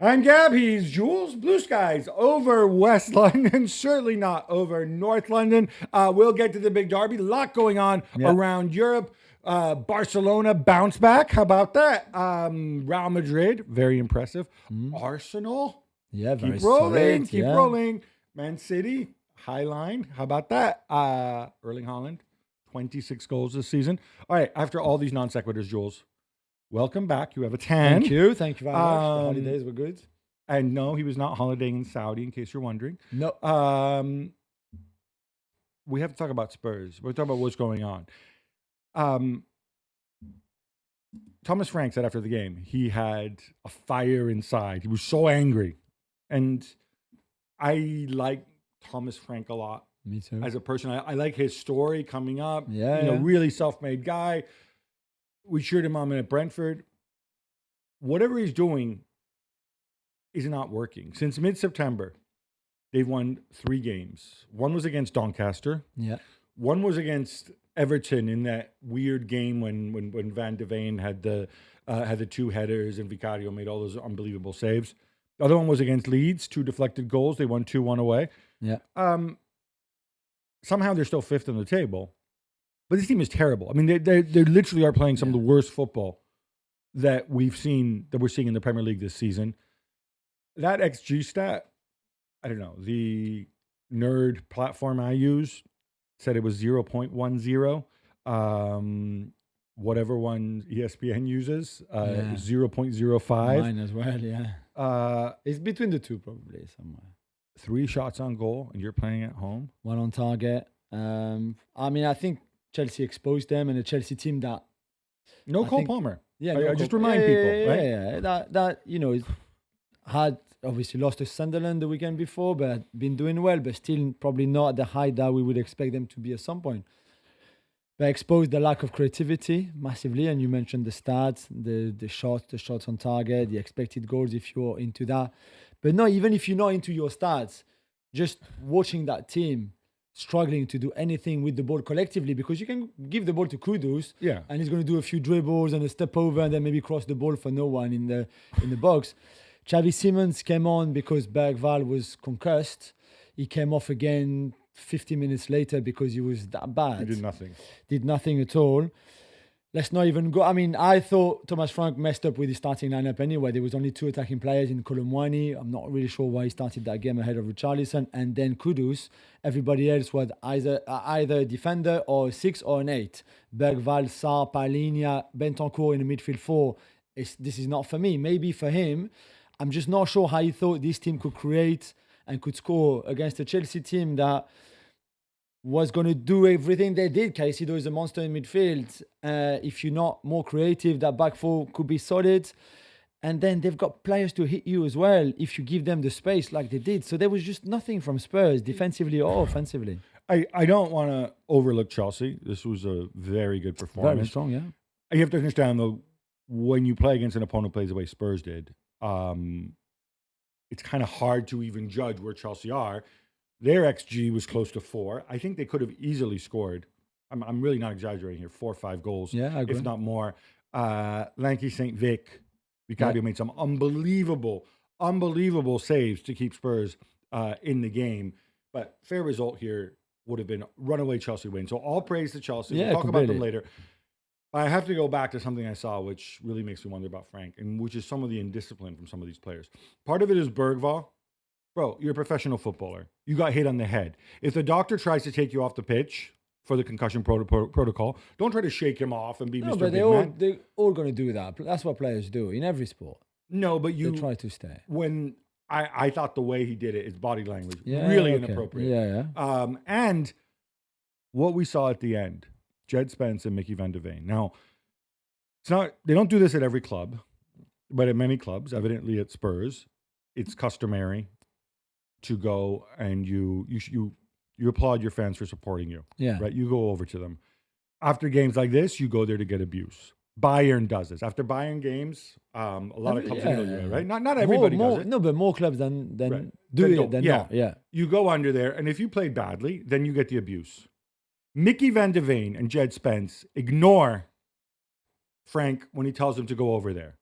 I'm Gab, he's Jules. Blue skies over West London, certainly not over North London. We'll get to the big derby. A lot going on around Europe. Barcelona bounce back. How about that? Real Madrid, very impressive. Arsenal, Yeah, very keep rolling, solid, keep yeah. rolling. Man City, high line. How about that? Erling Haaland, 26 goals this season. All right, after all these non sequiturs, Jules, welcome back. You have a 10. Thank you very much. The holidays were good. And no, he was not holidaying in Saudi, in case you're wondering. No. We have to talk about Spurs. We're talking about what's going on. Thomas Frank said after the game, he had a fire inside. He was so angry. And I like Thomas Frank a lot. Me too. As a person, I like his story coming up. Yeah. Really self-made guy. We cheered him on at Brentford. Whatever he's doing is not working. Since mid-September, they've won 3 games. One was against Doncaster. Yeah. One was against Everton in that weird game when Van de Ven had the 2 headers and Vicario made all those unbelievable saves. The other one was against Leeds, 2 deflected goals. They won 2-1 away. Yeah. Somehow they're still 5th on the table. But this team is terrible. I mean, they literally are playing some of the worst football that we're seeing in the Premier League this season. That XG stat, I don't know. The nerd platform I use said it was 0.10. Whatever one ESPN uses, 0.05. Mine as well, yeah. It's between the two probably somewhere. 3 shots on goal, and you're playing at home. 1 on target. I think Chelsea exposed them, and the Chelsea team that Cole Palmer. Yeah, I just remind people, right? Yeah. That had obviously lost to Sunderland the weekend before, but been doing well, but still probably not at the height that we would expect them to be at some point. They exposed the lack of creativity massively, and you mentioned the stats, the shots on target, the expected goals if you're into that. But no, even if you're not into your stats, just watching that team struggling to do anything with the ball collectively, because you can give the ball to Kudus, and he's going to do a few dribbles and a step over and then maybe cross the ball for no one in the box. Xavi Simons came on because Bergwall was concussed. He came off again 50 minutes later because he was that bad. He did nothing. Did nothing at all. Let's not even go. I mean, I thought Thomas Frank messed up with his starting lineup anyway. There was only 2 attacking players in Colomwani. I'm not really sure why he started that game ahead of Richarlison. And then Kudus. Everybody else was either a defender or a 6 or an 8. Bergwall, Sarr, Palinha, Bentancur in the midfield 4. This is not for me. Maybe for him. I'm just not sure how he thought this team could create and could score against a Chelsea team that was going to do everything they did. Caicedo is a monster in midfield. If you're not more creative, that back 4 could be solid. And then they've got players to hit you as well if you give them the space like they did. So there was just nothing from Spurs, defensively or offensively. I don't want to overlook Chelsea. This was a very good performance. Very strong, yeah. You have to understand, though, when you play against an opponent who plays the way Spurs did, it's kind of hard to even judge where Chelsea are. Their XG was close to 4. I think they could have easily scored. I'm really not exaggerating here. 4 or 5 goals, I agree. if not more. Lanky St. Vic, Vicario made some unbelievable saves to keep Spurs in the game. But fair result here would have been runaway Chelsea win. So all praise to Chelsea. We'll talk about them later. I have to go back to something I saw, which really makes me wonder about Frank, and which is some of the indiscipline from some of these players. Part of it is Bergwall. Bro, you're a professional footballer. You got hit on the head. If the doctor tries to take you off the pitch for the concussion protocol, don't try to shake him off and be Mr. But Big Man. they're all going to do that. That's what players do in every sport. No, but they try to stay. When I thought the way he did it, his body language, really inappropriate. And what we saw at the end, Jed Spence and Mickey van de Ven. Now, they don't do this at every club, but at many clubs, evidently at Spurs, it's customary to go and you applaud your fans for supporting you. Yeah. Right? You go over to them. After games like this, you go there to get abuse. Bayern does this. After Bayern games, a lot of clubs do it, right? Not everybody does it. No, but more clubs than Right. do it than not. Yeah. You go under there, and if you play badly, then you get the abuse. Mickey van de Ven and Jed Spence ignore Frank when he tells them to go over there.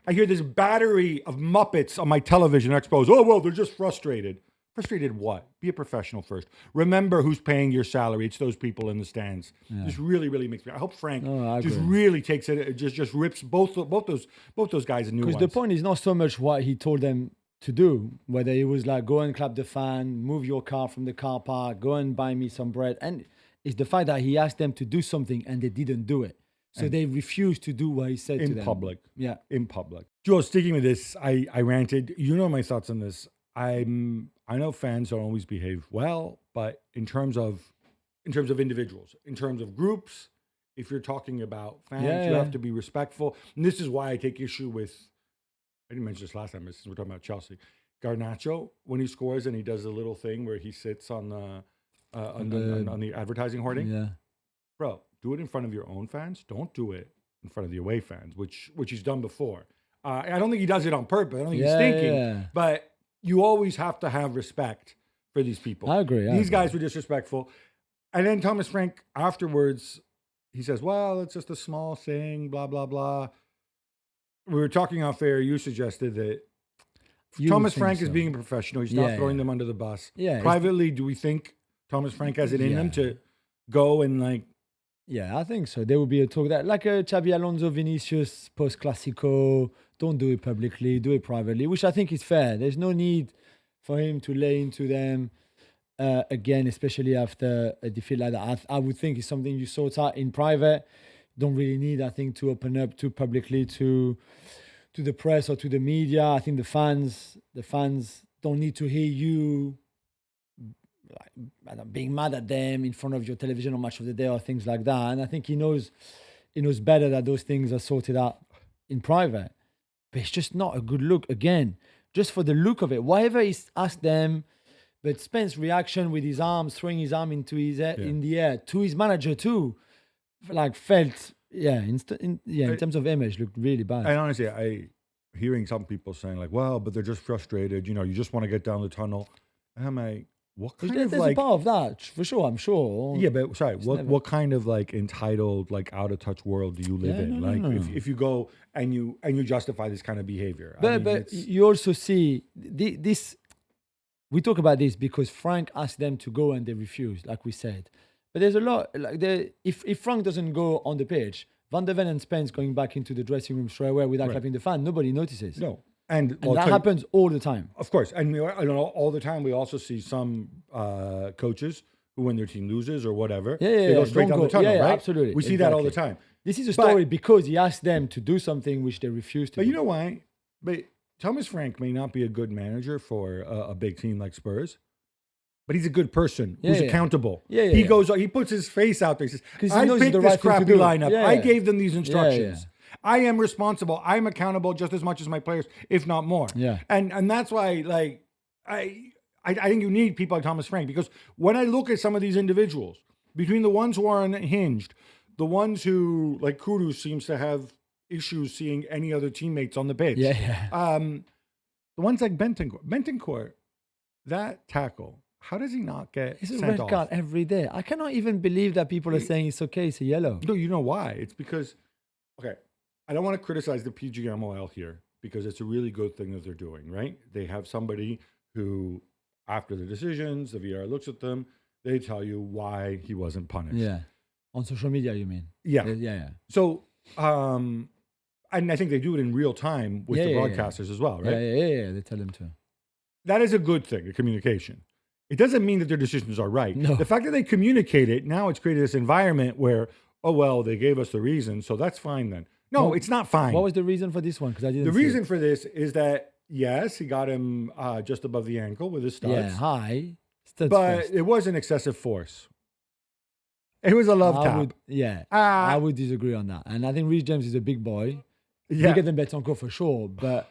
I hear this battery of Muppets on my television expos. Oh, well, they're just frustrated. Frustrated what? Be a professional first. Remember who's paying your salary. It's those people in the stands. Just really, really makes me. I hope Frank just really takes it. Just rips both those guys a new ones. Because the point is not so much what he told them to do, whether it was like go and clap the fan, move your car from the car park, go and buy me some bread, and it's the fact that he asked them to do something and they didn't do it. So they refused to do what he said to them. In public. Yeah. In public. Joel, sticking with this, I ranted. You know my thoughts on this. I know fans don't always behave well, but in terms of individuals, in terms of groups, if you're talking about fans, you have to be respectful. And this is why I take issue with, I didn't mention this last time, we're talking about Chelsea. Garnacho, when he scores and he does a little thing where he sits on the advertising hoarding. Yeah. Bro, do it in front of your own fans. Don't do it in front of the away fans, which he's done before. I don't think he does it on purpose. I don't think he's thinking. But you always have to have respect for these people. I agree. These guys were disrespectful. And then Thomas Frank, afterwards, he says, well, it's just a small thing, blah, blah, blah. We were talking off air. You suggested that Thomas Frank is being a professional. He's not throwing them under the bus. Yeah. Privately, do we think Thomas Frank has it in him to go and like... Yeah, I think so. There will be a talk that, like a Xabi Alonso, Vinicius, post-Classico, don't do it publicly, do it privately, which I think is fair. There's no need for him to lay into them again, especially after a defeat like that. I would think it's something you sort out in private. Don't really need, I think, to open up too publicly to the press or to the media. I think the fans don't need to hear you being mad at them in front of your television on Match of the Day or things like that. And I think he knows better that those things are sorted out in private. But it's just not a good look. Again, just for the look of it. Whatever he's asked them, but Spence's reaction with his arms, throwing his arm into his head, in the air, to his manager too, like felt, in terms of image, looked really bad. And honestly, hearing some people saying like, well, but they're just frustrated, you just want to get down the tunnel. And I'm like, what kind of there's a part of that, for sure, I'm sure. Yeah, but sorry, what kind of like entitled, like out of touch world do you live in? No. If you go and you justify this kind of behavior. But you also see this, we talk about this because Frank asked them to go and they refused, like we said. But there's a lot, if Frank doesn't go on the pitch, Van der Ven and Spence going back into the dressing room straight away without clapping the fan, nobody notices. No. And that happens all the time. Of course. And all the time we also see some coaches who, when their team loses or whatever, they go straight down the tunnel, right? Absolutely. We see that all the time. This is a story because he asked them to do something which they refused to do. But you know why? But Thomas Frank may not be a good manager for a big team like Spurs, but he's a good person who's accountable. He goes, he puts his face out there. He says, I picked this crappy lineup. I gave them these instructions. I am responsible. I'm accountable just as much as my players, if not more. Yeah. And that's why, like, I think you need people like Thomas Frank, because when I look at some of these individuals, between the ones who are unhinged, the ones who, like Kudus, seems to have issues seeing any other teammates on the pitch. The ones like Bentancur, that tackle, how does he not get It's a sent red off? card every day. I cannot even believe that people are saying it's okay, it's a yellow. No, you know why? It's because, okay, I don't want to criticize the PGMOL here because it's a really good thing that they're doing, right? They have somebody who, after the decisions, the VR looks at them, they tell you why he wasn't punished. Yeah. On social media, you mean? Yeah. So, and I think they do it in real time with the broadcasters as well, right? Yeah. They tell them to. That is a good thing, the communication. It doesn't mean that their decisions are right. No. The fact that they communicate it, now it's created this environment where, oh, well, they gave us the reason, so that's fine then. No, it's not fine. What was the reason for this one? Because I didn't. The reason for this is that, yes, he got him just above the ankle with his studs. Yeah, high. Studs but first. it was an excessive force. It was a love tap. I would disagree on that. And I think Reece James is a big boy. Bigger than Betancourt for sure, but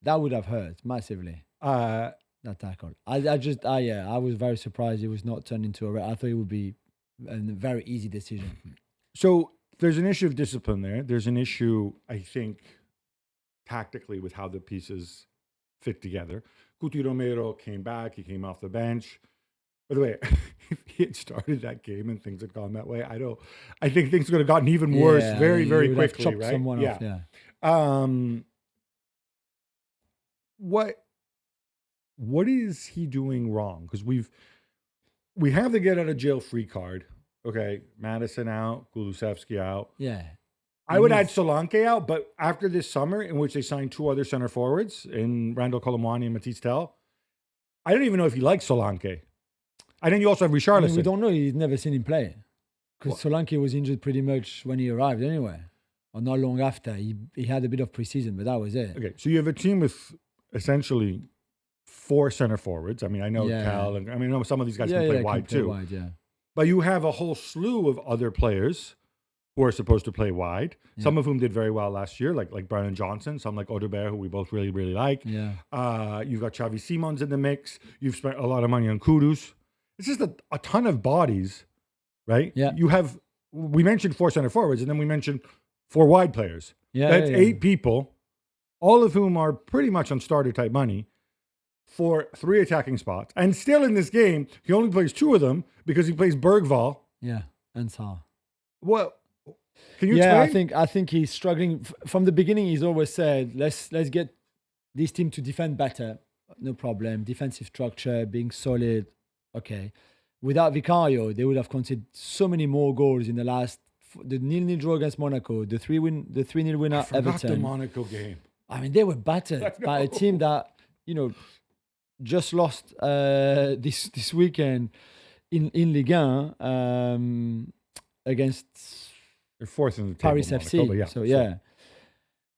that would have hurt massively. That tackle. I was very surprised it was not turned into a red. I thought it would be a very easy decision. So there's an issue of discipline there. There's an issue, I think, tactically with how the pieces fit together. Cuti Romero came back. He came off the bench. By the way, if he had started that game and things had gone that way, I think things would have gotten even worse very, very quickly, right? Someone off. what is he doing wrong? Because we have the get out of jail free card. Okay, Madison out, Kulusevski out. Yeah. I would add Solanke out, but after this summer, in which they signed 2 other center forwards in Randall Colomwani and Matisse Tell, I don't even know if he likes Solanke. And then you also have Richarlison. We don't know. He's never seen him play. Because Solanke was injured pretty much when he arrived anyway. Or not long after. He had a bit of preseason, but that was it. Okay, so you have a team with essentially 4 center forwards. I mean, I know Cal, and I mean, I know some of these guys can play wide too. But you have a whole slew of other players who are supposed to play wide. Yeah. Some of whom did very well last year, like Brian Johnson. Some like Odobert, who we both really, really like. Yeah. You've got Xavi Simons in the mix. You've spent a lot of money on Kudus. It's just a ton of bodies, right? Yeah. We mentioned 4 center forwards, and then we mentioned 4 wide players. Yeah. That's 8 people, all of whom are pretty much on starter type money, for 3 attacking spots. And still in this game, he only plays 2 of them because he plays Bergvall. Yeah, and Saar. Well, can you explain? I think he's struggling. From the beginning, he's always said, let's get this team to defend better. No problem. Defensive structure, being solid. Okay. Without Vicario, they would have conceded so many more goals in the 0-0 draw against Monaco, the 3-0 win at Everton. The Monaco game. I mean, they were battered by a team that, just lost this weekend in Ligue 1 against They're 4th in the table, Paris FC.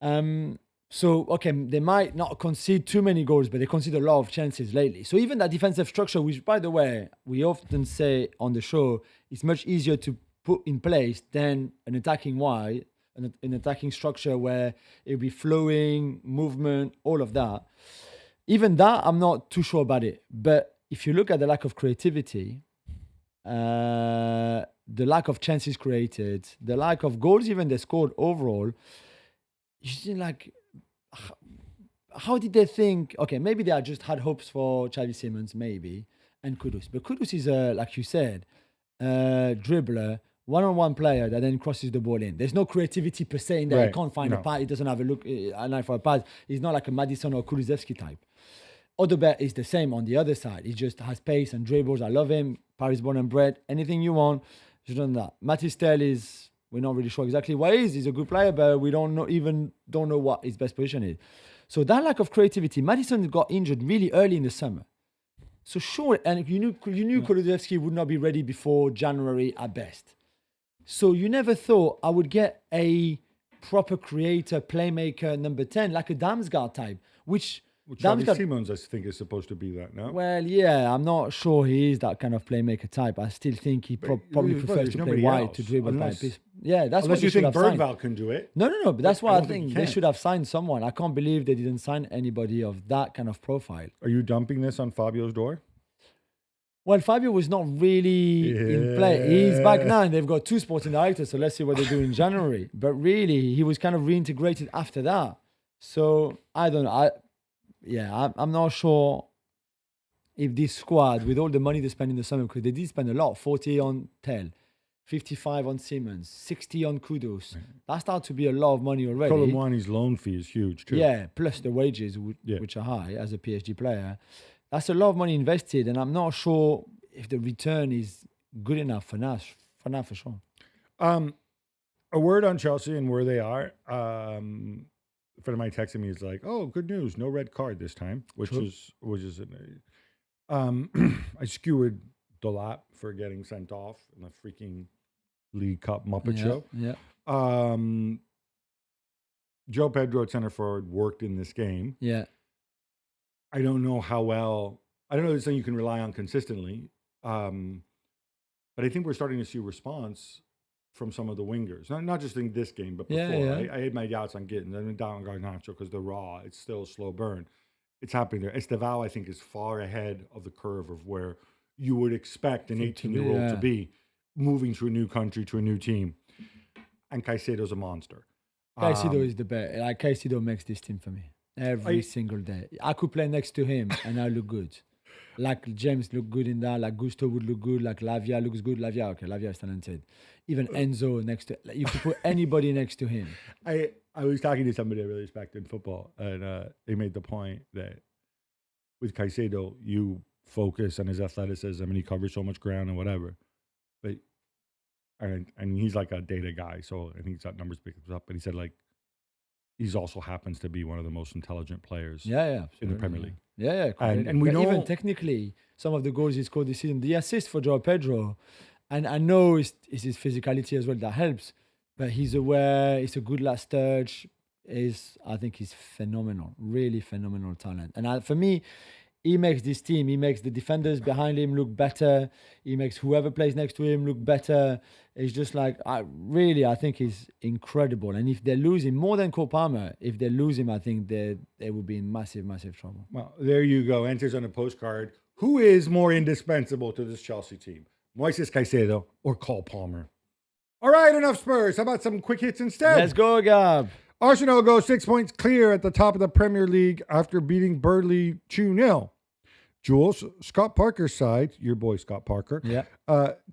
Monaco, So okay, they might not concede too many goals, but they concede a lot of chances lately. So even that defensive structure, which by the way, we often say on the show, is much easier to put in place than an attacking structure where it'll be flowing, movement, all of that. Even that, I'm not too sure about it. But if you look at the lack of creativity, the lack of chances created, the lack of goals even they scored overall, you see, like, how did they think? Okay, maybe they just had hopes for Xavi Simons, maybe, and Kudus. But Kudus is, like you said, a dribbler, one-on-one player that then crosses the ball in. There's no creativity per se in there. Right. He can't find a pass. He doesn't have an eye for a pass. He's not like a Madison or Kulusevski type. Odobert is the same on the other side. He just has pace and dribbles. I love him. Paris born and bred. Anything you want, just done that. Matisse Tell is, we're not really sure exactly what he is. He's a good player, but we don't know what his best position is. So that lack of creativity, Madison got injured really early in the summer. So sure, and you knew Kulusevski would not be ready before January at best. So you never thought I would get a proper creator, playmaker, number 10, like a Damsgaard type, which Xavi Simons, I think, is supposed to be that now. Well, yeah, I'm not sure he is that kind of playmaker type. I still think he probably prefers to play wide to dribble by piece. Yeah, that's what you think Bergvall can do it. No, but that's why I think they should have signed someone. I can't believe they didn't sign anybody of that kind of profile. Are you dumping this on Fabio's door? Well, Fabio was not really in play. He's back now and they've got 2 sporting directors, so let's see what they do in January. But really, he was kind of reintegrated after that. So, I don't know. I'm not sure if this squad, with all the money they spent in the summer, because they did spend a lot, 40 on Tell, 55 on Simons, 60 on Kudus. That starts to be a lot of money already. Colomwani's loan fee is huge too. Yeah, plus the wages, which are high as a PSG player. That's a lot of money invested, and I'm not sure if the return is good enough for now for sure. A word on Chelsea and where they are. A friend of mine texted me, is like, "Oh, good news, no red card this time," which is I skewered Dolap for getting sent off in the freaking League Cup Muppet show. Yeah. Joe Pedro at center forward worked in this game. Yeah. I don't know how well. I don't know if it's something you can rely on consistently. But I think we're starting to see response from some of the wingers. Not just in this game, but before. Yeah. I had my doubts on Gittins. I went down on Garnacho because they're raw. It's still a slow burn. It's happening there. Estevao, I think, is far ahead of the curve of where you would expect an 18-year-old to be moving to a new country, to a new team. And Caicedo's a monster. Caicedo is the best. Like, Caicedo makes this team for me every single day. I could play next to him and I look good. Like James look good in that. Like Gusto would look good. Like Lavia looks good. Lavia is talented. Even Enzo next to. Like, you could put anybody next to him. I was talking to somebody I really respect in football, and they made the point that with Caicedo, you focus on his athleticism and he covers so much ground and whatever. But and he's like a data guy, so I think he's got numbers picked up. But he said like he's also happens to be one of the most intelligent players in the Premier League. Yeah. And we but know even technically, some of the goals he scored this season, the assist for Joao Pedro, and I know it's his physicality as well that helps, but he's aware, he's a good last touch, I think he's phenomenal, really phenomenal talent. And for me, he makes this team, he makes the defenders behind him look better, he makes whoever plays next to him look better. It's just like, I think he's incredible. And if they lose him, more than Cole Palmer, if they lose him, I think they will be in massive, massive trouble. Well, there you go. Enters on a postcard. Who is more indispensable to this Chelsea team? Moises Caicedo or Cole Palmer? All right, enough Spurs. How about some quick hits instead? Let's go, Gab. Arsenal go 6 points clear at the top of the Premier League after beating Burnley 2-0. Jules, Scott Parker's side, your boy Scott Parker,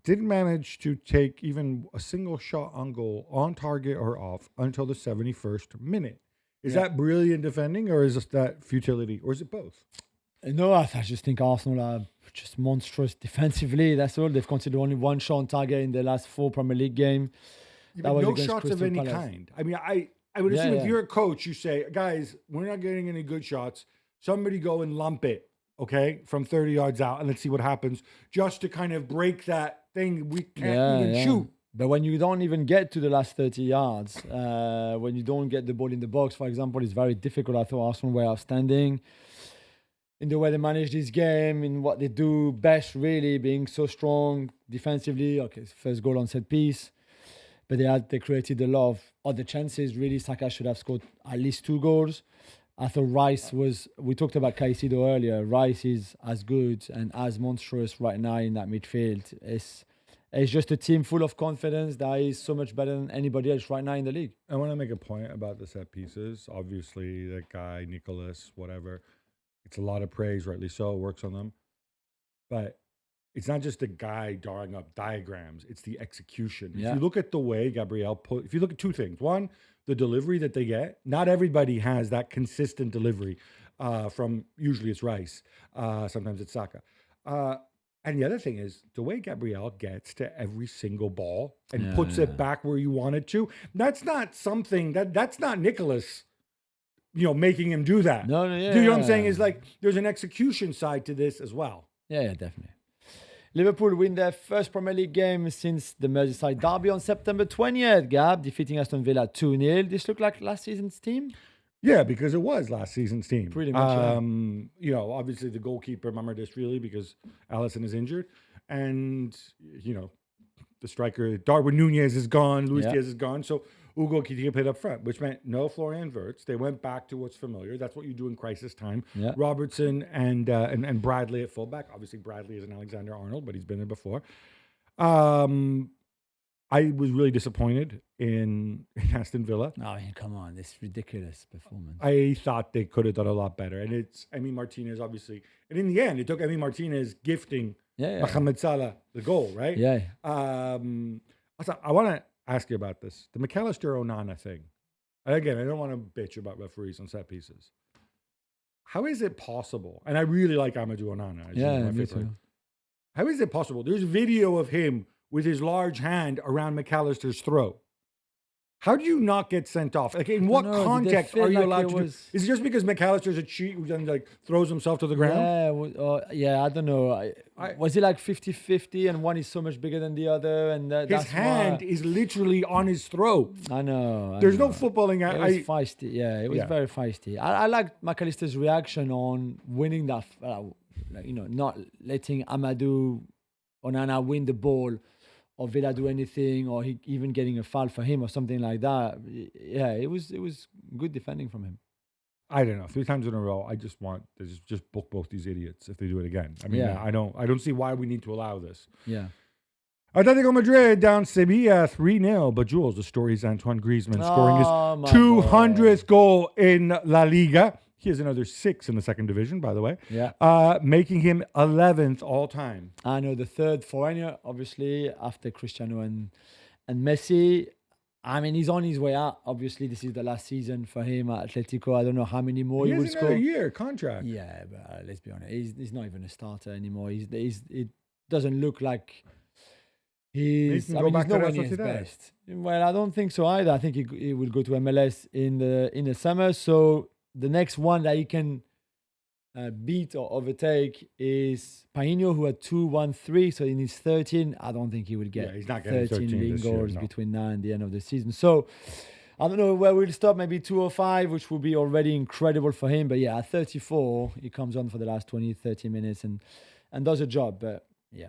didn't manage to take even a single shot on goal, on target or off, until the 71st minute. Is that brilliant defending, or is that futility, or is it both? No, I just think Arsenal are just monstrous defensively. That's all. They've conceded only one shot on target in the last 4 Premier League games. That was no shots of any kind. I mean, I would assume if you're a coach, you say, guys, we're not getting any good shots. Somebody go and lump it. Okay, from 30 yards out, and let's see what happens, just to kind of break that thing. We can't even shoot. But when you don't even get to the last 30 yards, when you don't get the ball in the box, for example, it's very difficult. I thought Arsenal were outstanding in the way they manage this game, in what they do best, really, being so strong defensively. Okay, first goal on set piece. But they created a lot of other chances. Really, Saka should have scored at least 2 goals. I thought Rice we talked about Caicedo earlier. Rice is as good and as monstrous right now in that midfield. It's just a team full of confidence that is so much better than anybody else right now in the league. I want to make a point about the set pieces. Obviously, that guy, Nicholas, whatever, it's a lot of praise, rightly so, works on them. But it's not just a guy drawing up diagrams, it's the execution. If you look at the way Gabriel if you look at 2 things. One, the delivery that they get. Not everybody has that consistent delivery from, usually it's Rice, sometimes it's Saka. And the other thing is the way Gabriel gets to every single ball and puts it back where you want it to. That's not something, that's not Nicholas, making him do that. No, Do you know what I'm saying? Is like, there's an execution side to this as well. Yeah, definitely. Liverpool win their first Premier League game since the Merseyside derby on September 20th, Gab, defeating Aston Villa 2-0. This looked like last season's team? Yeah, because it was last season's team. Pretty much, obviously the goalkeeper, remember this really, because Alisson is injured. And, the striker, Darwin Nunez is gone, Luis Diaz is gone. So Hugo Kitia played up front, which meant no Florian Wirtz. They went back to what's familiar. That's what you do in crisis time. Yeah. Robertson and Bradley at fullback. Obviously, Bradley is an Alexander-Arnold, but he's been there before. I was really disappointed in Aston Villa. I mean, come on, this ridiculous performance. I thought they could have done a lot better. And it's Emi Martinez, obviously. And in the end, it took Emi Martinez gifting Mohamed Salah the goal, right? Yeah. I want to ask you about this. The McAllister Onana thing. And again, I don't want to bitch about referees on set pieces. How is it possible? And I really like Amadou Onana. Me too. How is it possible? There's video of him with his large hand around McAllister's throat. How do you not get sent off? Like, in what context are you allowed to do? Is it just because McAllister's a cheat who then throws himself to the ground? I don't know. Was it like 50-50 and one is so much bigger than the other? And his hand is literally on his throat. I know. There's no footballing. It was feisty. Yeah, it was very feisty. I like McAllister's reaction on winning that, not letting Amadou Onana win the ball, or Villa do anything, or he even getting a foul for him or something like that. Yeah, it was good defending from him. I don't know. 3 times in a row, I just want to just book both these idiots if they do it again. I mean, I don't see why we need to allow this. Yeah. Atletico Madrid down Sevilla 3-0. But Jules, the story is Antoine Griezmann scoring his 200th goal in La Liga. He has another 6 in the second division, by the way. Yeah. Making him 11th all time. I know, the third foreigner, obviously, after Cristiano and Messi. I mean, he's on his way out. Obviously, this is the last season for him at Atletico. I don't know how many more he will has another score. year contract. Yeah, but let's be honest, he's not even a starter anymore. It doesn't look like he's. can I go mean, back he's to nowhere Real near his Sociedad. best. Well, I don't think so either. I think he will go to MLS in the summer. So the next one that he can beat or overtake is Paino, who had 2-1-3. So in his 13, I don't think he will get he's not getting 13 league this year, goals no. between now and the end of the season. So I don't know where we'll stop. Maybe 205, which will be already incredible for him. But yeah, at 34, he comes on for the last 20, 30 minutes and does a job. But yeah.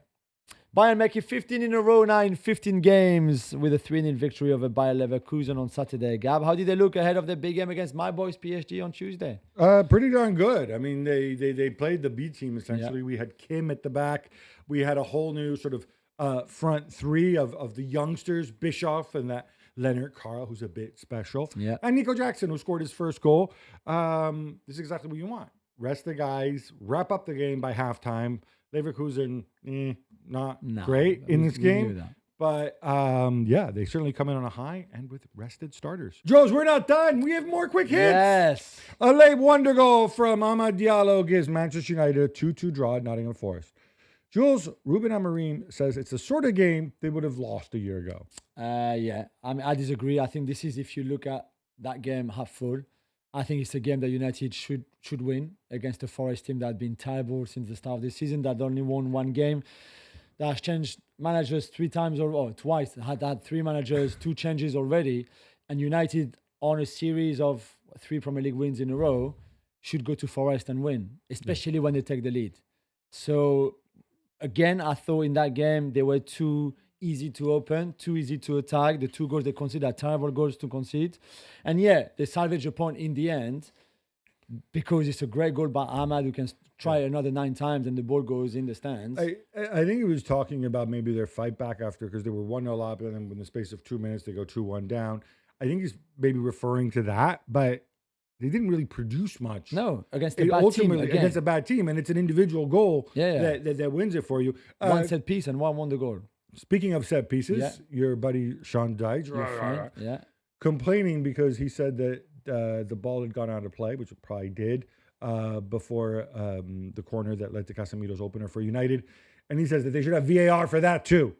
Bayern make it 15 in a row now in 15 games with a 3-0 victory over Bayer Leverkusen on Saturday. Gab, how did they look ahead of the big game against my boys PSG on Tuesday? Pretty darn good. I mean, they played the B team essentially. Yeah. We had Kim at the back. We had a whole new sort of front three of the youngsters, Bischoff and that Leonard Carl, who's a bit special. Yeah. And Nico Jackson, who scored his first goal. This is exactly what you want. Rest the guys, wrap up the game by halftime. Leverkusen, not great in this game. But yeah, they certainly come in on a high and with rested starters. Jules, we're not done. We have more quick hits. Yes. A late wonder goal from Amad Diallo gives Manchester United a 2-2 draw at Nottingham Forest. Jules, Ruben Amorim says it's the sort of game they would have lost a year ago. Yeah, I mean, I disagree. I think this is, if you look at that game half full, I think it's a game that United should win against a Forest team that had been terrible since the start of the season, that only won one game, that has changed managers 3 times or twice, had 3 managers, 2 changes already, and United on a series of 3 Premier League wins in a row should go to Forest and win, especially when they take the lead. So again, I thought in that game they were too easy to open, too easy to attack. The 2 goals they conceded are terrible goals to concede. And yeah, they salvage a point in the end because it's a great goal by Ahmad, who can try another 9 times and the ball goes in the stands. I think he was talking about maybe their fight back after, because they were 1-0 up and then in the space of 2 minutes they go 2-1 down. I think he's maybe referring to that, but they didn't really produce much. No, against a bad team. Against a bad team, and it's an individual goal that wins it for you. 1 set piece and 1 won the goal. Speaking of set pieces, your buddy Sean Dyche, complaining because he said that the ball had gone out of play, which it probably did, before the corner that led to Casemiro's opener for United. And he says that they should have VAR for that too.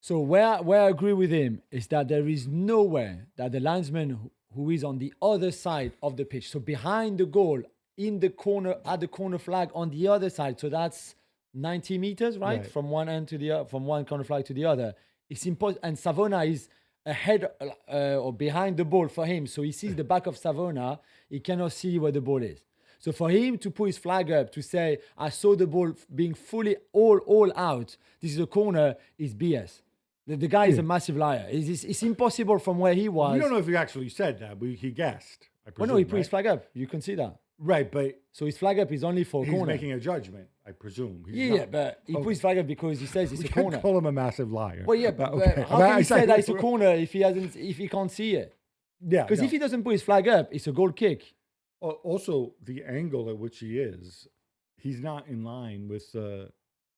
So where I agree with him is that there is nowhere that the linesman who is on the other side of the pitch, so behind the goal, in the corner, at the corner flag on the other side, so that's 90 meters, right? From one end to the other, from one corner flag to the other. It's impossible. And Savona is ahead or behind the ball for him. So he sees the back of Savona. He cannot see where the ball is. So for him to put his flag up to say, I saw the ball being fully all out, this is a corner, is BS. The guy is a massive liar. It's impossible from where he was. We don't know if he actually said that, but he guessed. I presume, well, no, he put his flag up. You can see that. Right, but so his flag up is only for a corner. He's making a judgment, I presume. But he put his flag up because he says it's a corner. Call him a massive liar. Well, yeah, but how can he say that it's a corner if he can't see it? Yeah, because if he doesn't put his flag up, it's a goal kick. Also, the angle at which he is, he's not in line with.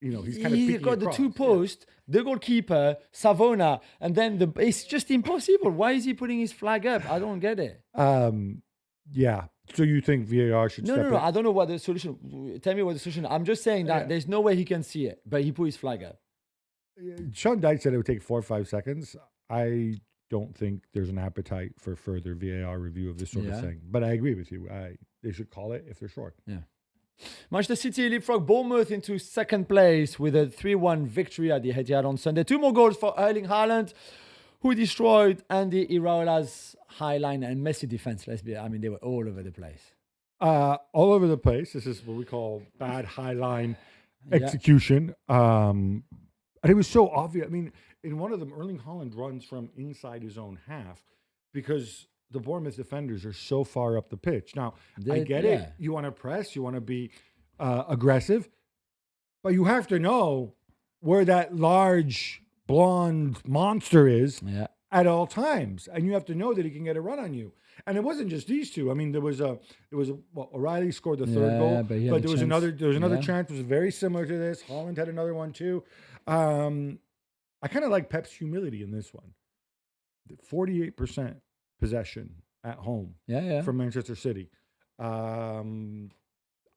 He's kind of he's got across. The 2 posts, the goalkeeper, Savona, and then it's just impossible. Why is he putting his flag up? I don't get it. Yeah. So you think VAR should step in? No. I don't know what the solution. Tell me what the solution. I'm just saying that there's no way he can see it, but he put his flag up. Sean Dyche said it would take 4 or 5 seconds. I don't think there's an appetite for further VAR review of this sort of thing. But I agree with you. They should call it if they're short. Yeah. Manchester City leapfrog Bournemouth into second place with a 3-1 victory at the Etihad on Sunday. 2 more goals for Erling Haaland, who destroyed Andy Iraola's high line and Messi defense. They were all over the place. All over the place. This is what we call bad high line execution. And it was so obvious. I mean, in one of them, Erling Haaland runs from inside his own half because the Bournemouth defenders are so far up the pitch. Now, I get it. You want to press. You want to be aggressive. But you have to know where that large blonde monster is at all times. And you have to know that he can get a run on you. And it wasn't just these two. I mean, O'Reilly scored the third goal, but there was another chance. It was very similar to this. Haaland had another one too. I kind of like Pep's humility in this one. 48% possession at home Yeah. from Manchester City.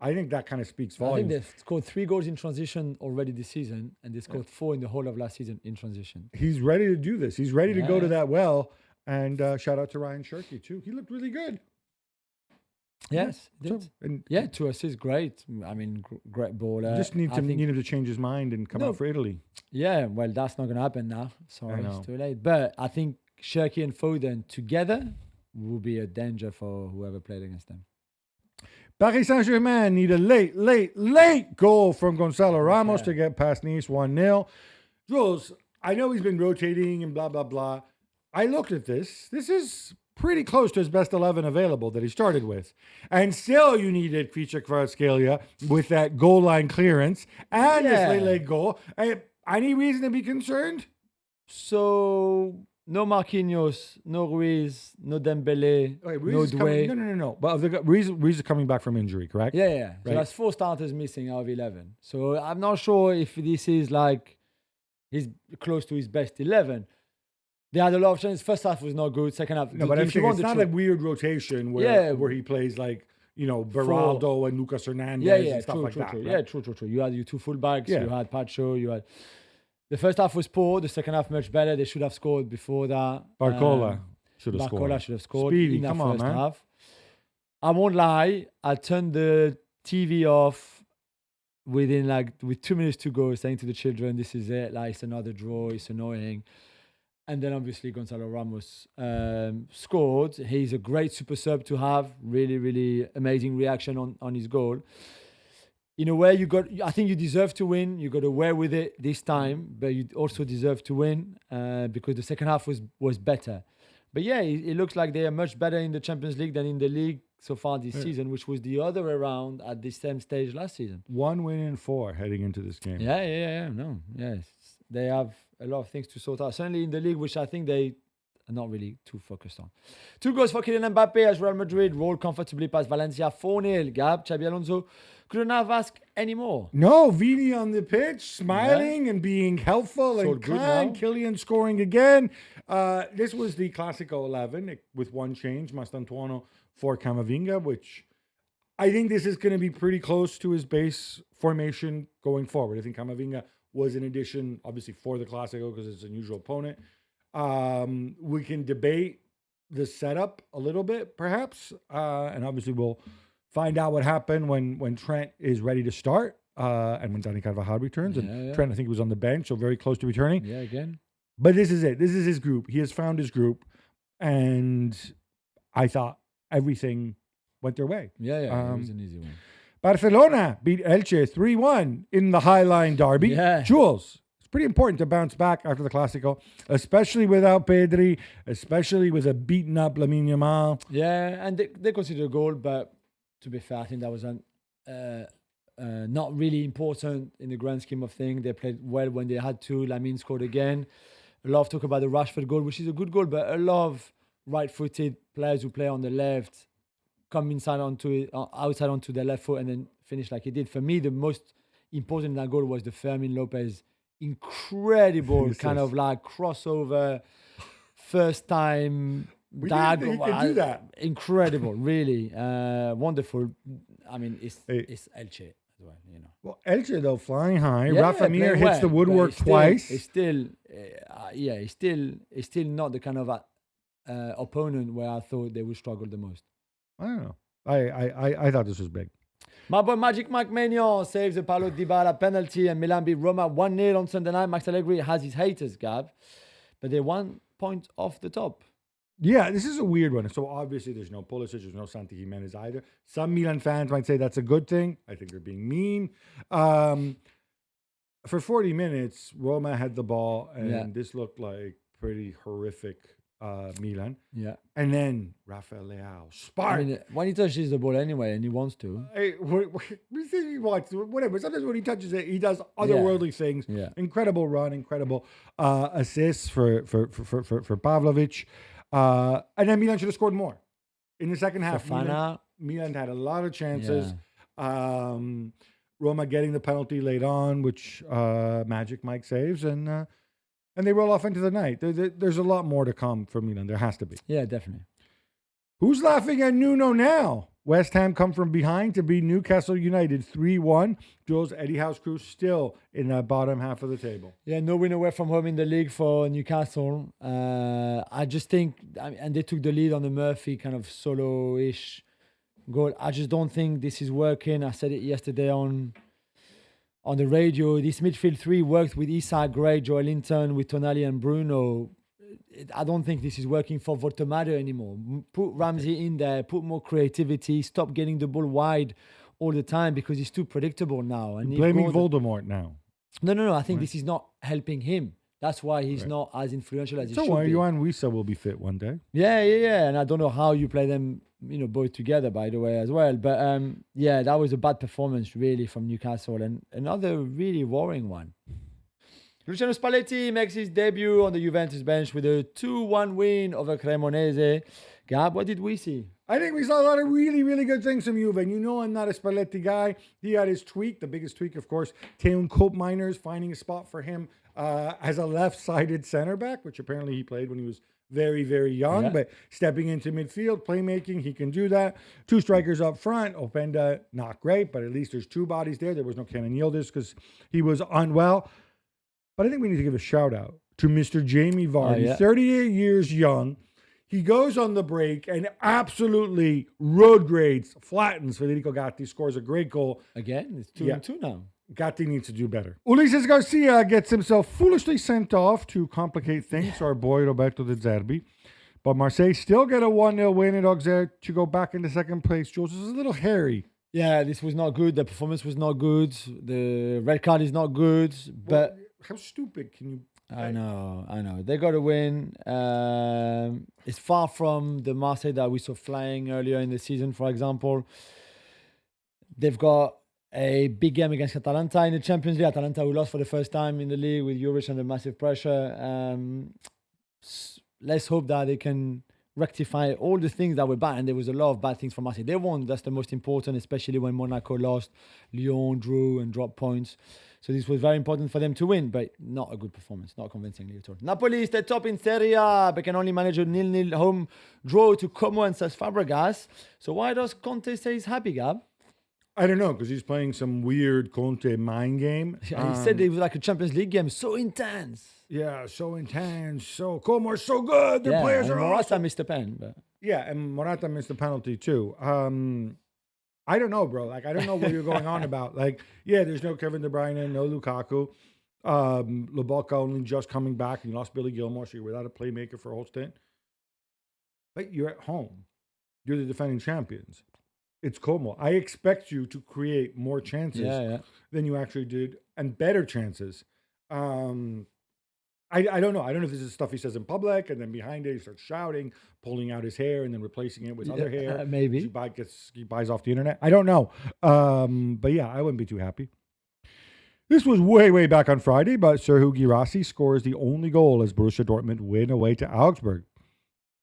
I think that kind of speaks volumes. I think they've scored 3 goals in transition already this season, and they scored 4 in the whole of last season in transition. He's ready to do this. He's ready to go to that well. And shout out to Ryan Shirky, too. He looked really good. Yes, So, did. and 2 assists, great. I mean, great baller. just need him to change his mind and come out for Italy. Yeah, well, that's not going to happen now. Sorry, know. it's too late. But I think Shirky and Foden together will be a danger for whoever played against them. Paris Saint-Germain need a late goal from Gonzalo Ramos to get past Nice 1-0. Jules, I know he's been rotating and blah, blah, blah. I looked at this. This is pretty close to his best 11 available that he started with. And still you needed Kvicha Kvaratskhelia with that goal line clearance and this late goal. Any reason to be concerned? So, no Marquinhos, no Ruiz, no Dembele, no Doué. No. But Ruiz is coming back from injury, correct? Yeah. Right. So that's 4 starters missing out of 11. So I'm not sure if this is like he's close to his best 11. They had a lot of chances. First half was not good. Second half, no, but it's not a weird rotation where he plays like, Beraldo and Lucas Hernandez and stuff like that. Right? Yeah, true. You had your 2 fullbacks. You had Pacho. You had. The first half was poor. The second half much better. They should have scored before that. Barcola should have scored. Barcola should have scored. Speedy, in that come on, first man. half. I won't lie. I turned the TV off with 2 minutes to go, saying to the children, "This is it. Like it's another draw. It's annoying." And then obviously Gonzalo Ramos scored. He's a great super sub to have. Really, really amazing reaction on his goal. In a way, I think you deserve to win. You got away with it this time, but you also deserve to win because the second half was better. But yeah, it looks like they are much better in the Champions League than in the league so far this season, which was the other way around at the same stage last season. 1 win in 4 heading into this game. Yeah. No, yes. They have a lot of things to sort out. Certainly in the league, which I think they are not really too focused on. 2 goals for Kylian Mbappe as Real Madrid rolled comfortably past Valencia 4-0. Gab, Xabi Alonso couldn't have asked any more. No, Vini on the pitch, smiling and being helpful and kind. Kylian scoring again. This was the Classico 11 with one change, Mastantuono for Camavinga, which I think this is going to be pretty close to his base formation going forward. I think Camavinga was an addition, obviously, for the Classico because it's an unusual opponent. We can debate the setup a little bit, perhaps, and obviously we'll find out what happened when Trent is ready to start and when Dani Carvajal returns. And Trent, I think, was on the bench, so very close to returning. Yeah, again. But this is it. This is his group. He has found his group, and I thought everything went their way. Yeah, it was an easy one. Barcelona beat Elche 3-1 in the Highline Derby. Yeah. Jules, it's pretty important to bounce back after the Classico, especially without Pedri, especially with a beaten up Lamine Yamal. Yeah, and they considered a goal, but to be fair, I think that was not really important in the grand scheme of things. They played well when they had to. Lamine scored again. A lot of talk about the Rashford goal, which is a good goal, but a lot of right-footed players who play on the left come outside onto their left foot and then finish like he did. For me, the most important in that goal was the Fermin Lopez incredible kind of like crossover, first time. We didn't think he could do that. Incredible, really wonderful. I mean, it's Elche as well, you know. Well, Elche though flying high. Rafa Mir hits the woodwork twice. It's still not the kind of opponent where I thought they would struggle the most. I don't know. I thought this was big. My boy Magic Mike Maignan saves a Paulo Dybala penalty and Milan beat Roma 1-0 on Sunday night. Max Allegri has his haters, Gab, but they're 1 point off the top. Yeah, this is a weird one. So obviously there's no Pulisic, there's no Santi Jimenez either. Some Milan fans might say that's a good thing. I think they're being mean. For 40 minutes, Roma had the ball, and this looked like pretty horrific Milan. Yeah. And then Rafael Leao, spark. I mean, when he touches the ball anyway, and he wants to. Hey, we think he wants to, whatever. Sometimes when he touches it, he does otherworldly things. Yeah. Incredible run, incredible assists for Pavlovic. And then Milan should have scored more in the second half. Milan had a lot of chances. Yeah. Roma getting the penalty late on, which Magic Mike saves, and and they roll off into the night. There's a lot more to come from Milan. There has to be. Yeah, definitely. Who's laughing at Nuno now? West Ham come from behind to beat Newcastle United 3-1. Jules, Eddie House crew still in that bottom half of the table. Yeah, no win away from home in the league for Newcastle. I just think, and they took the lead on the Murphy kind of solo-ish goal. I just don't think this is working. I said it yesterday on the radio. This midfield three worked with Isak, Gray, Joel Linton, with Tonali and Bruno. I don't think this is working for Voltemario anymore. Put Ramsey in there, put more creativity, stop getting the ball wide all the time because he's too predictable now. And blaming Voldemort now. No. I think this is not helping him. That's why he's not as influential as he should be. Johan Wissa will be fit one day. Yeah. And I don't know how you play them, both together, by the way, as well. But that was a bad performance, really, from Newcastle. And another really worrying one. Luciano Spalletti makes his debut on the Juventus bench with a 2-1 win over Cremonese. Gab, what did we see? I think we saw a lot of really, really good things from Juve. And I'm not a Spalletti guy. He had his tweak, the biggest tweak, of course. Teun Koopmeiners finding a spot for him as a left-sided center back, which apparently he played when he was very, very young. Yeah. But stepping into midfield, playmaking, he can do that. Two strikers up front. Openda, not great, but at least there's two bodies there. There was no Kenan Yildiz because he was unwell. But I think we need to give a shout out to Mr. Jamie Vardy, 38 years young. He goes on the break and absolutely road grades, flattens Federico Gatti, scores a great goal. Again, it's 2-2 now. Gatti needs to do better. Ulises Garcia gets himself foolishly sent off to complicate things, our boy Roberto De Zerbi. But Marseille still get a 1-0 win at Auxerre to go back into second place. Jules, this is a little hairy. Yeah, this was not good. The performance was not good. The red card is not good. But how stupid can you... I know. They got a win. It's far from the Marseille that we saw flying earlier in the season, for example. They've got a big game against Atalanta in the Champions League. Atalanta, who lost for the first time in the league with Juric under massive pressure. Let's hope that they can rectify all the things that were bad. And there was a lot of bad things from Marseille. They won. That's the most important, especially when Monaco lost, Lyon drew and dropped points. So this was very important for them to win, but not a good performance, not convincingly at all. Napoli is the top in Serie A, but can only manage a 0-0 home draw to Como and Cesc Fabregas. So why does Conte say he's happy, Gab? I don't know, because he's playing some weird Conte mind game. Yeah, he said it was like a Champions League game, so intense. Yeah, so intense. So Como are so good. Their players are Morata awesome. missed a pen. But... Yeah, and Morata missed a penalty too. I don't know, bro. Like, I don't know what you're going on about. Like, yeah, there's no Kevin De Bruyne, no Lukaku. Lobotka only just coming back. You lost Billy Gilmore, so you're without a playmaker for a whole stint. But you're at home. You're the defending champions. It's Como. I expect you to create more chances than you actually did, and better chances. I don't know. I don't know if this is stuff he says in public, and then behind it he starts shouting, pulling out his hair, and then replacing it with other hair. Maybe. He buys off the internet. I don't know. But yeah, I wouldn't be too happy. This was way, way back on Friday, but Serhou Guirassy scores the only goal as Borussia Dortmund win away to Augsburg.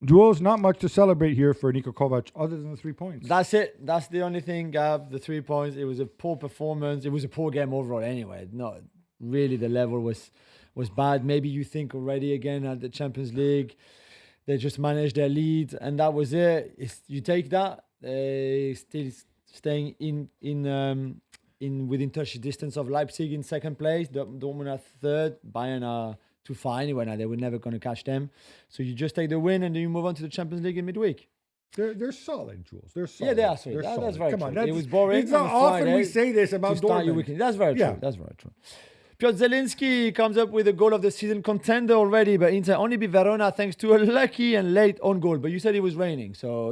Jules, not much to celebrate here for Niko Kovac other than the 3 points. That's it. That's the only thing, Gab. The 3 points. It was a poor performance. It was a poor game overall anyway. Not really, the level was bad. Maybe you think already again at the Champions League, they just managed their lead and that was it. You take that, still staying within touch distance of Leipzig in second place. Dortmund are third. Bayern are too far anyway now. They were never going to catch them. So you just take the win and then you move on to the Champions League in midweek. They're solid, Jules. They're solid. Yeah, they are solid. That's very Come true. on, it was boring. It's not often we say this about Dortmund. That's very true. That's very true. Piotr Zielinski comes up with a goal of the season contender already, but Inter only beat Verona thanks to a lucky and late on goal. But you said it was raining, so,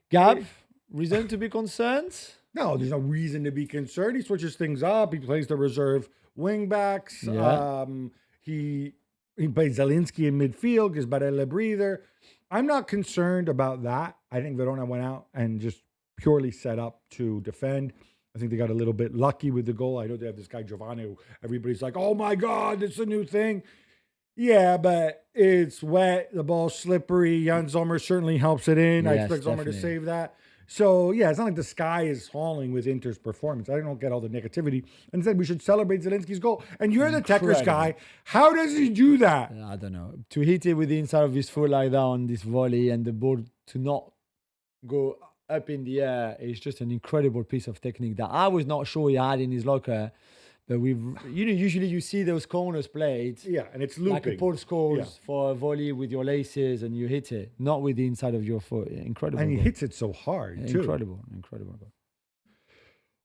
Gab, reason to be concerned? No, there's no reason to be concerned. He switches things up. He plays the reserve wing backs. Yeah. He plays Zielinski in midfield, gives Barella a breather. I'm not concerned about that. I think Verona went out and just purely set up to defend. I think they got a little bit lucky with the goal. I know they have this guy, Giovanni, who everybody's like, oh my God, it's a new thing. Yeah, but it's wet. The ball's slippery. Jan Sommer certainly helps it in. I expect Sommer to save that. So, yeah, it's not like the sky is falling with Inter's performance. I don't get all the negativity. Instead, we should celebrate Zelensky's goal. And you're the Tekers guy. How does he do that? I don't know. To hit it with the inside of his foot like that on this volley and the ball to not go up in the air is just an incredible piece of technique that I was not sure he had in his locker. But usually you see those corners played. Yeah, and it's looping. Like a Paul scores for a volley with your laces and you hit it, not with the inside of your foot. Incredible. And he hits it so hard, too. Incredible.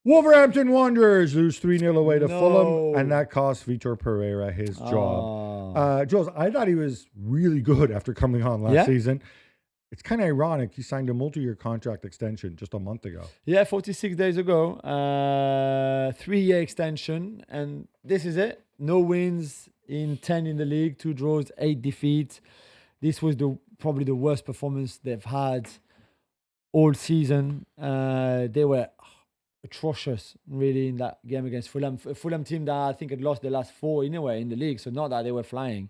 Wolverhampton Wanderers lose 3-0 away to Fulham, and that cost Vitor Pereira his job. Jules, I thought he was really good after coming on last season. It's kind of ironic. He signed a multi-year contract extension just a month ago. Yeah, 46 days ago. 3-year extension. And this is it. No wins in 10 in the league. 2 draws, 8 defeats. This was probably the worst performance they've had all season. They were atrocious, really, in that game against Fulham. A Fulham team that I think had lost the last 4 anyway in the league. So not that they were flying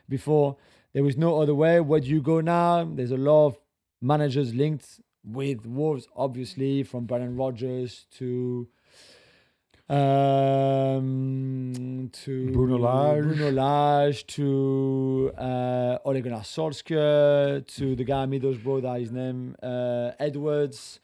before. There was no other way. Where do you go now? There's a lot of managers linked with Wolves, obviously, from Brendan Rodgers to Bruno Lage, to Ole Gunnar Solskjaer, to the guy Middlesbrough, that his name, Edwards.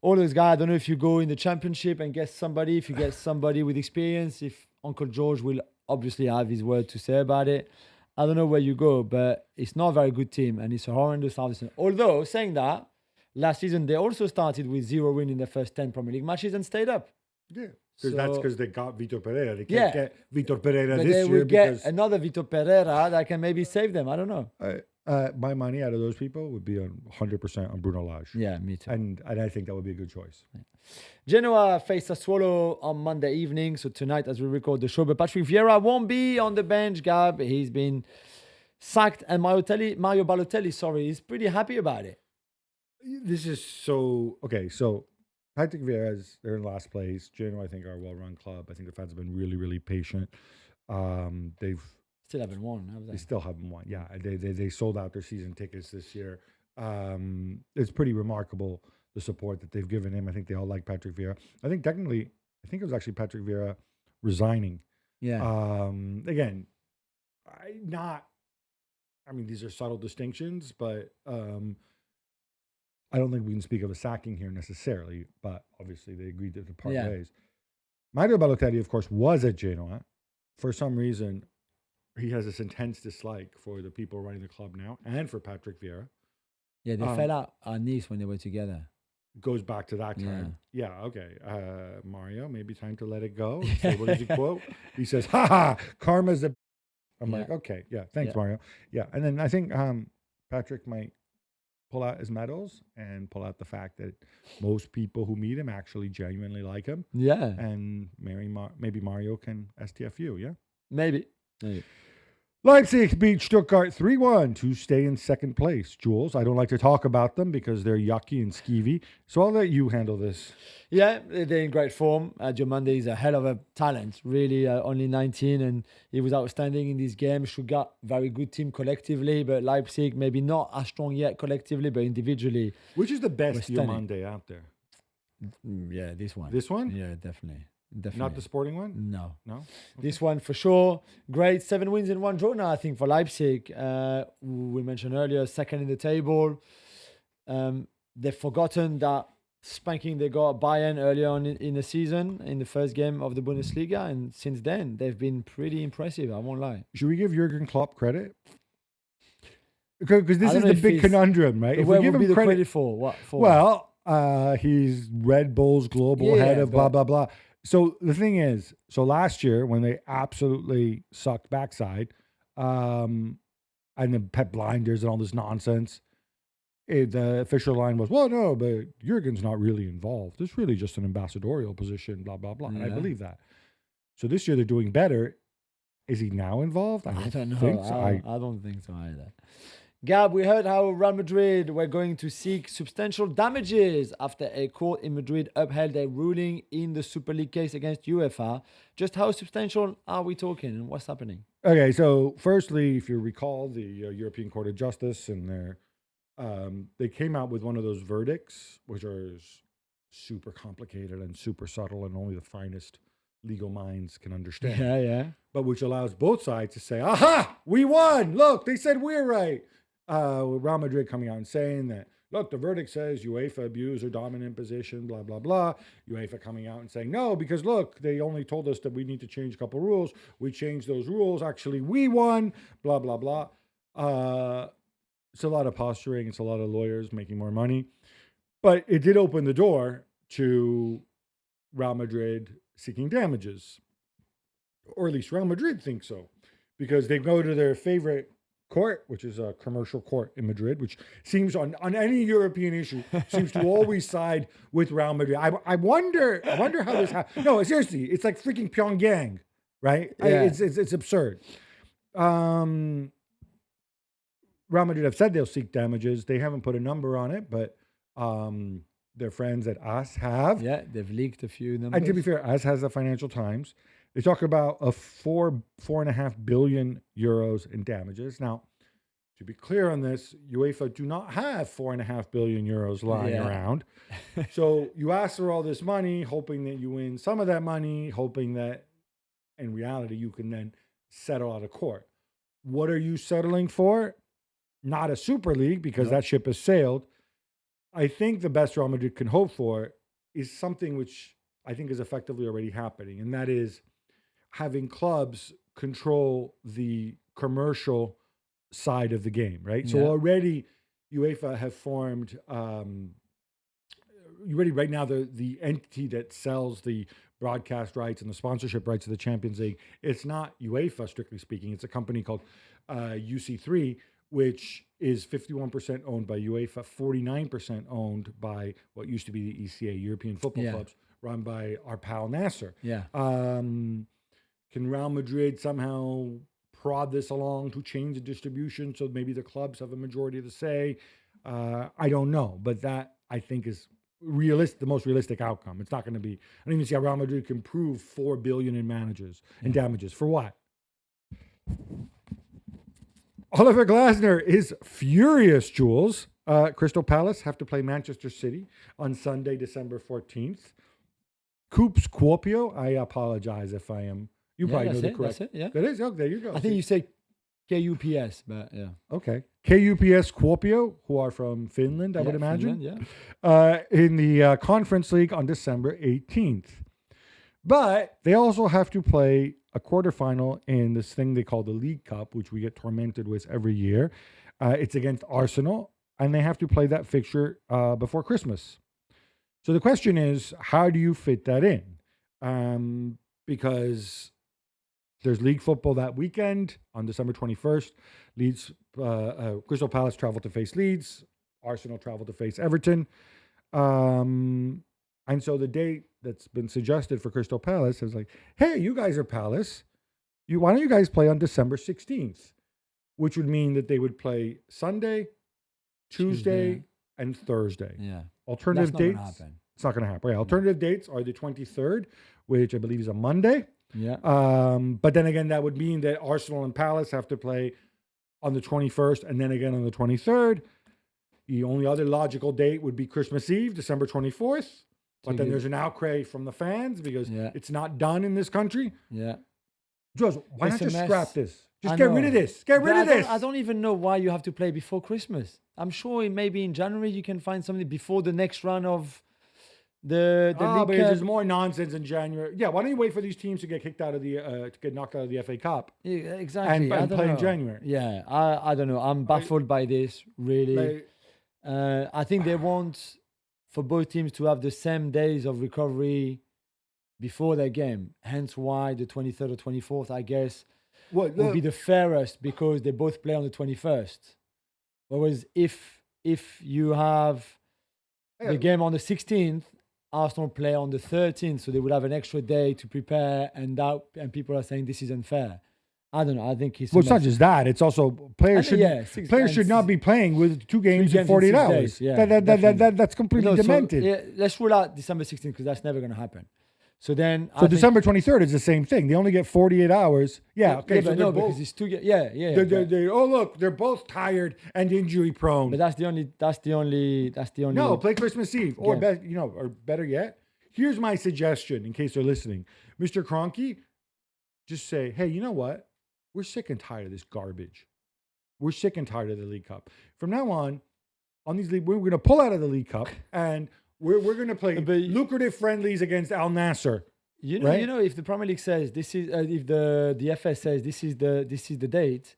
All those guys. I don't know if you go in the Championship and get somebody, if you get somebody with experience, if Uncle George will obviously have his word to say about it. I don't know where you go, but it's not a very good team, and it's a horrendous season. Although, saying that, last season they also started with 0 win in the first 10 Premier League matches and stayed up. Yeah, because that's because they got Vitor Pereira. They can't get Vitor Pereira this year. They will get another Vitor Pereira that can maybe save them. I don't know. My money out of those people would be 100% on Bruno Lage. Yeah, me too. And I think that would be a good choice. Yeah. Genoa face Sassuolo on Monday evening, so tonight as we record the show. But Patrick Vieira won't be on the bench, Gab. He's been sacked, and Mario Balotelli, is pretty happy about it. This is so... Okay, so Patrick Vieira, they're in last place. Genoa, I think, are a well-run club. I think the fans have been really, really patient. They've... Still haven't won, have they? They still haven't won. Yeah, they sold out their season tickets this year. It's pretty remarkable, the support that they've given him. I think they all like Patrick Vieira. I think technically, it was actually Patrick Vieira resigning. Yeah. Again, these are subtle distinctions, but I don't think we can speak of a sacking here necessarily. But obviously, they agreed to part ways. Mario Balotelli, of course, was at Genoa. For some reason, he has this intense dislike for the people running the club now and for Patrick Vieira. Yeah, they fell out at Nice when they were together. Goes back to that time. Yeah, okay. Mario, maybe time to let it go. So what does he quote? He says, "Ha, karma's a..." I'm like, okay, thanks, Mario. Yeah, and then I think Patrick might pull out his medals and pull out the fact that most people who meet him actually genuinely like him. Yeah. And maybe Mario can STFU, yeah? Maybe. Leipzig beat Stuttgart 3-1 to stay in second place. Jules, I don't like to talk about them because they're yucky and skeevy, so I'll let you handle this. Yeah, they're in great form. Diomande is a hell of a talent, really, only 19, and he was outstanding in this game. Stuttgart, very good team collectively, but Leipzig, maybe not as strong yet collectively, but individually. Which is the best Diomande out there? Yeah, this one. This one? Yeah, definitely. Not the Sporting one? No. Okay. This one for sure. Great. 7 wins in 1 draw now, I think, for Leipzig. We mentioned earlier, second in the table. They've forgotten that spanking they got Bayern earlier on in the season, in the first game of the Bundesliga. And since then, they've been pretty impressive, I won't lie. Should we give Jurgen Klopp credit? Because this is the big conundrum, right? If we give him credit for what? Well, he's Red Bull's global head of blah, blah, blah. So the thing is, last year when they absolutely sucked backside, and the pet blinders and all this nonsense, the official line was, well, no, but Jurgen's not really involved. It's really just an ambassadorial position, blah, blah, blah. Yeah. And I believe that. So this year they're doing better. Is he now involved? I don't know. I don't think so either. Gab, we heard how Real Madrid were going to seek substantial damages after a court in Madrid upheld a ruling in the Super League case against UEFA. Just how substantial are we talking and what's happening? Okay, so firstly, if you recall, the European Court of Justice and their they came out with one of those verdicts, which are super complicated and super subtle, and only the finest legal minds can understand. Yeah. But which allows both sides to say, "Aha, we won! Look, they said we're right." With Real Madrid coming out and saying that, look, the verdict says UEFA abused their dominant position, blah, blah, blah. UEFA coming out and saying, no, because look, they only told us that we need to change a couple rules. We changed those rules. Actually, we won, blah, blah, blah. It's a lot of posturing. It's a lot of lawyers making more money. But it did open the door to Real Madrid seeking damages. Or at least Real Madrid thinks so. Because they go to their favorite court, which is a commercial court in Madrid, which seems on any European issue seems to always side with Real Madrid. I wonder how this happens. No, seriously, it's like freaking Pyongyang, right? Yeah. It's absurd. Real Madrid have said they'll seek damages. They haven't put a number on it, but their friends at AS have. Yeah, they've leaked a few numbers. And to be fair, AS has the Financial Times. They talk about a 4.5 billion euros in damages. Now, to be clear on this, UEFA do not have 4.5 billion euros lying around. So you ask for all this money, hoping that you win some of that money, hoping that in reality you can then settle out of court. What are you settling for? Not a Super League, because that ship has sailed. I think the best Real Madrid can hope for is something which I think is effectively already happening, and that is having clubs control the commercial side of the game, right? So already UEFA have formed, right now the entity that sells the broadcast rights and the sponsorship rights of the Champions League, it's not UEFA, strictly speaking. It's a company called UC3, which is 51% owned by UEFA, 49% owned by what used to be the ECA, European Football Clubs, run by our pal Nasser. Yeah. Can Real Madrid somehow prod this along to change the distribution so maybe the clubs have a majority of the say? I don't know, but that I think is the most realistic outcome. It's not going to be. I don't even see how Real Madrid can prove $4 billion in damages for what? Oliver Glasner is furious, Jules. Crystal Palace have to play Manchester City on Sunday, December 14th. Coops Kuopio. I apologize if I am. You probably know the correct. That's it, yeah. That is? Oh, there you go. I think you say KUPS, but yeah. Okay. KUPS Kuopio, who are from Finland, I would imagine. Finland, yeah. In the Conference League on December 18th. But they also have to play a quarterfinal in this thing they call the League Cup, which we get tormented with every year. It's against Arsenal, and they have to play that fixture before Christmas. So the question is, how do you fit that in? Because there's league football that weekend on December 21st. Crystal Palace travel to face Leeds. Arsenal travel to face Everton. And so the date that's been suggested for Crystal Palace is like, hey, you guys are Palace. Why don't you guys play on December 16th? Which would mean that they would play Sunday, Tuesday, and Thursday. Yeah. Alternative dates. It's not going to happen. Yeah, alternative dates are the 23rd, which I believe is a Monday. Yeah. But then again, that would mean that Arsenal and Palace have to play on the 21st and then again on the 23rd. The only other logical date would be Christmas Eve, December 24th. But then there's an outcry from the fans because it's not done in this country. Yeah. Jules, why not just scrap this? Just get rid of this. Get rid of this. I don't even know why you have to play before Christmas. I'm sure maybe in January you can find something before the next round of the league. But there's more nonsense in January. Yeah, why don't you wait for these teams to get kicked out of to get knocked out of the FA Cup? Yeah, exactly. And play in January. Yeah, I don't know. I'm baffled by this, really. I think they want for both teams to have the same days of recovery before their game. Hence why the 23rd or 24th, I guess, would be the fairest because they both play on the 21st. Whereas if you have the game on the 16th, Arsenal play on the 13th, so they would have an extra day to prepare, and people are saying this is unfair. I don't know. I think it's not just that. It's also players should not be playing with two games in 48 hours. Yeah, that's completely demented. Let's rule out December 16th because that's never going to happen. So then, So December 23rd is the same thing. They only get 48 hours. Yeah, okay. Yeah, So but they're no, both, because it's 2 games. Yeah. oh look, they're both tired and injury prone. But that's the only. No, play Christmas Eve, or Yeah. or better yet, here's my suggestion in case they're listening, Mr. Kroenke. Just say, hey, you know what? We're sick and tired of this garbage. We're sick and tired of the League Cup. From now on these league, we're going to pull out of the League Cup and we're going to play lucrative friendlies against Al Nassr. You know, if the Premier League says this is, if the FS says this is the date,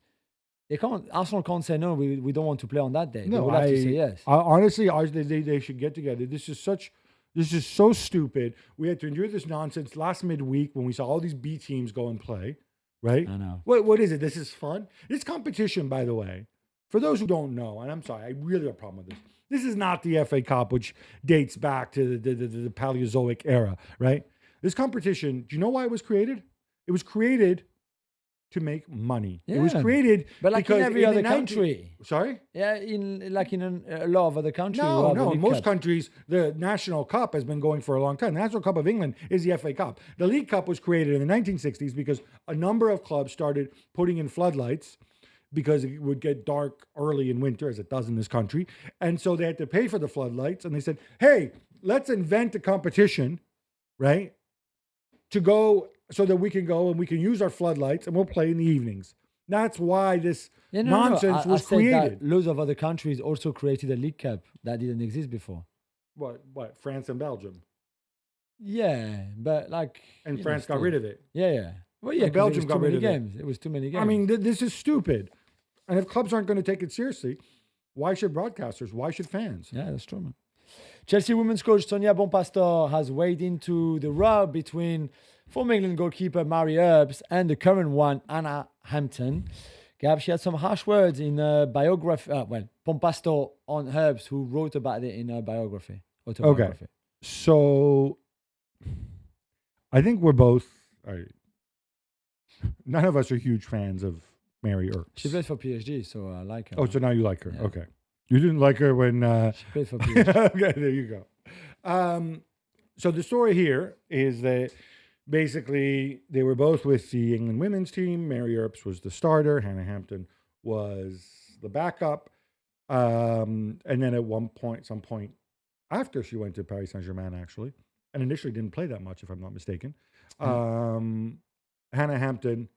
Arsenal can't say no. We don't want to play on that day. No, they will have to say yes. Honestly, they should get together. This is so stupid. We had to endure this nonsense last midweek when we saw all these B teams go and play. Right? I know. What is it? This is fun. This competition, by the way, for those who don't know, and I'm sorry, I really have a problem with this. This is not the FA Cup, which dates back to the Paleozoic era, right? This competition, do you know why it was created? It was created to make money. Yeah. It was created But like in every other country. Sorry? Yeah, in a lot of other countries. No. In most countries, the National Cup has been going for a long time. The National Cup of England is the FA Cup. The League Cup was created in the 1960s because a number of clubs started putting in floodlights because it would get dark early in winter, as it does in this country. And so they had to pay for the floodlights. And they said, hey, let's invent a competition, right, to go so that we can go and we can use our floodlights and we'll play in the evenings. That's why this nonsense was created. Loads of other countries also created a League Cup that didn't exist before. What? France and Belgium? Yeah, but like... And France got rid of it. Yeah. Well, yeah, Belgium got rid of games. It was too many games. I mean, this is stupid. And if clubs aren't going to take it seriously, why should broadcasters? Why should fans? Yeah, that's true, man. Chelsea women's coach Sonia Bonpastor has weighed into the rub between former England goalkeeper Mary Earps and the current one, Anna Hampton. Gab, she had some harsh words in a biography. Bonpastor on Earps, who wrote about it in her autobiography. Okay. So I think we're both... none of us are huge fans of Mary Earps. She plays for PSG, so I like her. Oh, so now you like her. Yeah. Okay. You didn't like her when... She played for PSG. Okay, there you go. So the story here is that basically they were both with the England women's team. Mary Earps was the starter. Hannah Hampton was the backup. And then at some point after she went to Paris Saint-Germain, actually, and initially didn't play that much, if I'm not mistaken, Hannah Hampton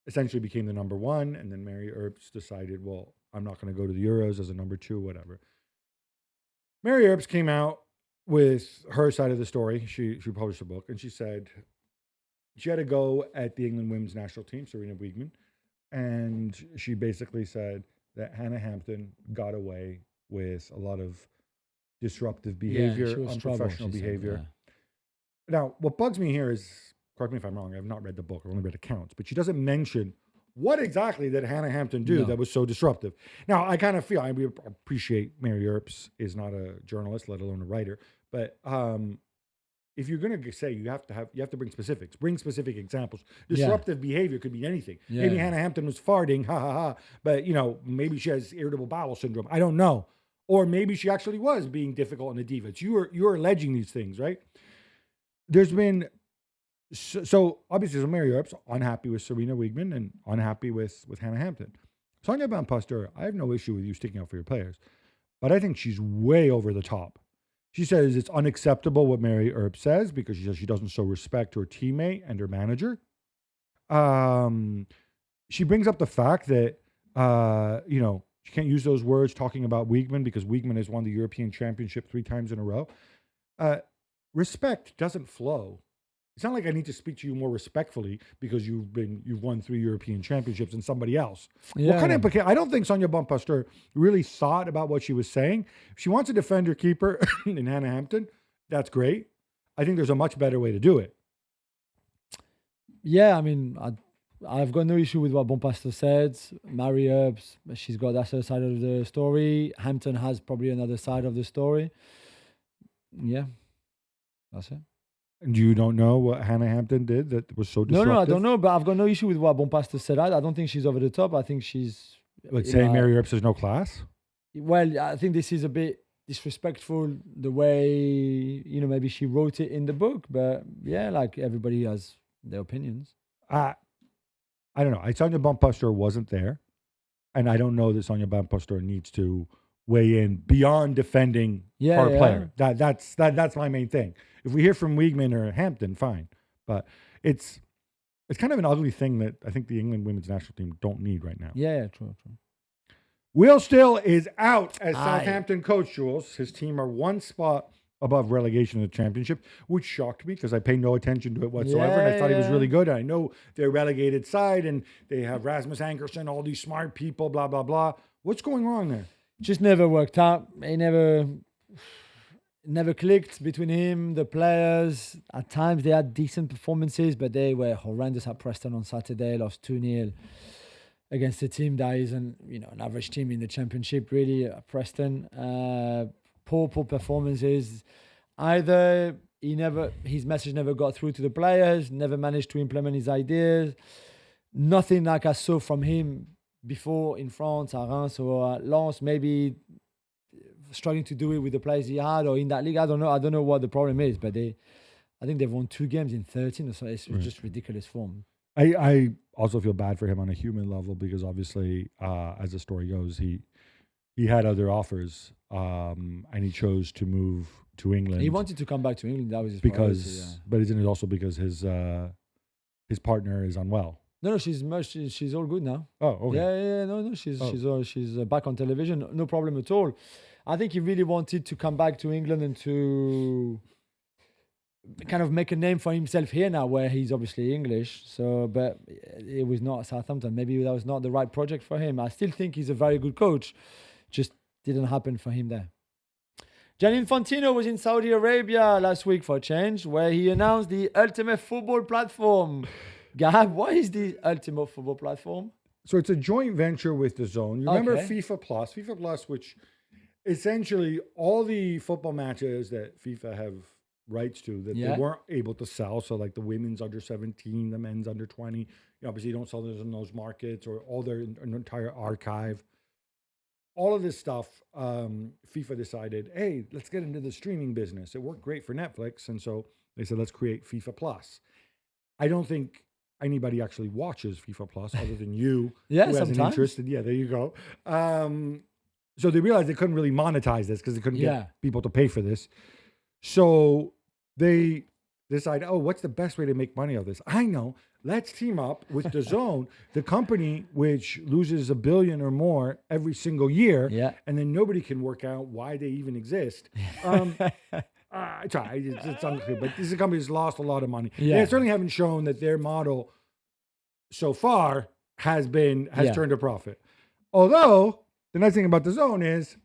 essentially became the number one, and then Mary Earps decided, well, I'm not going to go to the Euros as a number two, whatever. Mary Earps came out with her side of the story. She published a book, and she said she had a go at the England women's national team, Serena Wiegman, and she basically said that Hannah Hampton got away with a lot of disruptive behavior, unprofessional behavior. Now, what bugs me here is, correct me if I'm wrong, I've not read the book, I've only read accounts, but she doesn't mention what exactly did Hannah Hampton do that was so disruptive. Now, I kind of feel, I appreciate Mary Earps is not a journalist, let alone a writer, but if you're going to say you have to bring specifics, bring specific examples. Disruptive behavior could be anything. Yeah. Maybe Hannah Hampton was farting, but maybe she has irritable bowel syndrome. I don't know. Or maybe she actually was being difficult in the defense. You're alleging these things, right? There's been... So obviously, Mary Earps unhappy with Serena Wiegman and unhappy with Hannah Hampton. Sonia Bonpastor, I have no issue with you sticking up for your players, but I think she's way over the top. She says it's unacceptable what Mary Earps says because she says she doesn't show respect to her teammate and her manager. She brings up the fact that she can't use those words talking about Wiegman because Wiegman has won the European Championship 3 times in a row. Respect doesn't flow. It's not like I need to speak to you more respectfully because you've won 3 European championships than somebody else. Yeah. What kind of implication? I don't think Sonia Bonpastor really thought about what she was saying. If she wants to defend her keeper in Hannah Hampton, that's great. I think there's a much better way to do it. Yeah, I mean, I've got no issue with what Bonpastor said. Mary Earps, that's her side of the story. Hampton has probably another side of the story. Yeah, that's it. And you don't know what Hannah Hampton did that was so disruptive? No, I don't know, but I've got no issue with what Bonpastor said. I don't think she's over the top. I think she's... Like saying Mary Earps has no class? Well, I think this is a bit disrespectful the way, maybe she wrote it in the book. But yeah, like everybody has their opinions. I don't know. Sonia Bonpastor wasn't there, and I don't know that Sonia Bonpastor needs to weigh in beyond defending our player. That's my main thing. If we hear from Wiegman or Hampton, fine. But it's kind of an ugly thing that I think the England women's national team don't need right now. Yeah, true. Will Still is out as Southampton coach, Jules. His team are one spot above relegation in the championship, which shocked me because I pay no attention to it whatsoever. And I thought he was really good. I know they're a relegated side and they have Rasmus Ankersen, all these smart people, blah, blah, blah. What's going wrong there? Just never worked out. It never clicked between him, the players. At times they had decent performances, but they were horrendous at Preston on Saturday, lost 2-0 against a team that isn't, an average team in the championship, really, at Preston. Poor performances. Either his message never got through to the players, never managed to implement his ideas. Nothing like I saw from him before in France, at Reims or at Lens. Maybe struggling to do it with the players he had or in that league. I don't know what the problem is, but I think they've won 2 games in 13 or so. It's just ridiculous form. I also feel bad for him on a human level because obviously, as the story goes, he had other offers, and he chose to move to England. He wanted to come back to England. That was his priority, but isn't it also because his partner is unwell? No, she's all good now. Oh, okay. Yeah. No, she's back on television. No problem at all. I think he really wanted to come back to England and to kind of make a name for himself here now, where he's obviously English. So, but it was not Southampton. Maybe that was not the right project for him. I still think he's a very good coach. Just didn't happen for him there. Gianni Infantino was in Saudi Arabia last week for a change, where he announced the Ultimate Football Platform. Gab, what is the Ultimate Football Platform? So it's a joint venture with DAZN. You remember FIFA Plus, which essentially all the football matches that FIFA have rights to that they weren't able to sell. So like the women's under 17, the men's under 20, obviously you don't sell those in those markets, or all their entire archive. All of this stuff, FIFA decided, hey, let's get into the streaming business. It worked great for Netflix. And so they said, let's create FIFA Plus. I don't think anybody actually watches FIFA Plus other than you, who has an interest. Yeah, there you go. So they realized they couldn't really monetize this because they couldn't get people to pay for this. So they decide, what's the best way to make money of this? I know. Let's team up with DAZN, the company which loses $1 billion or more every single year, and then nobody can work out why they even exist. It's unclear, but this is a company that's lost a lot of money. They certainly haven't shown that their model so far has turned a profit. Although the nice thing about DAZN is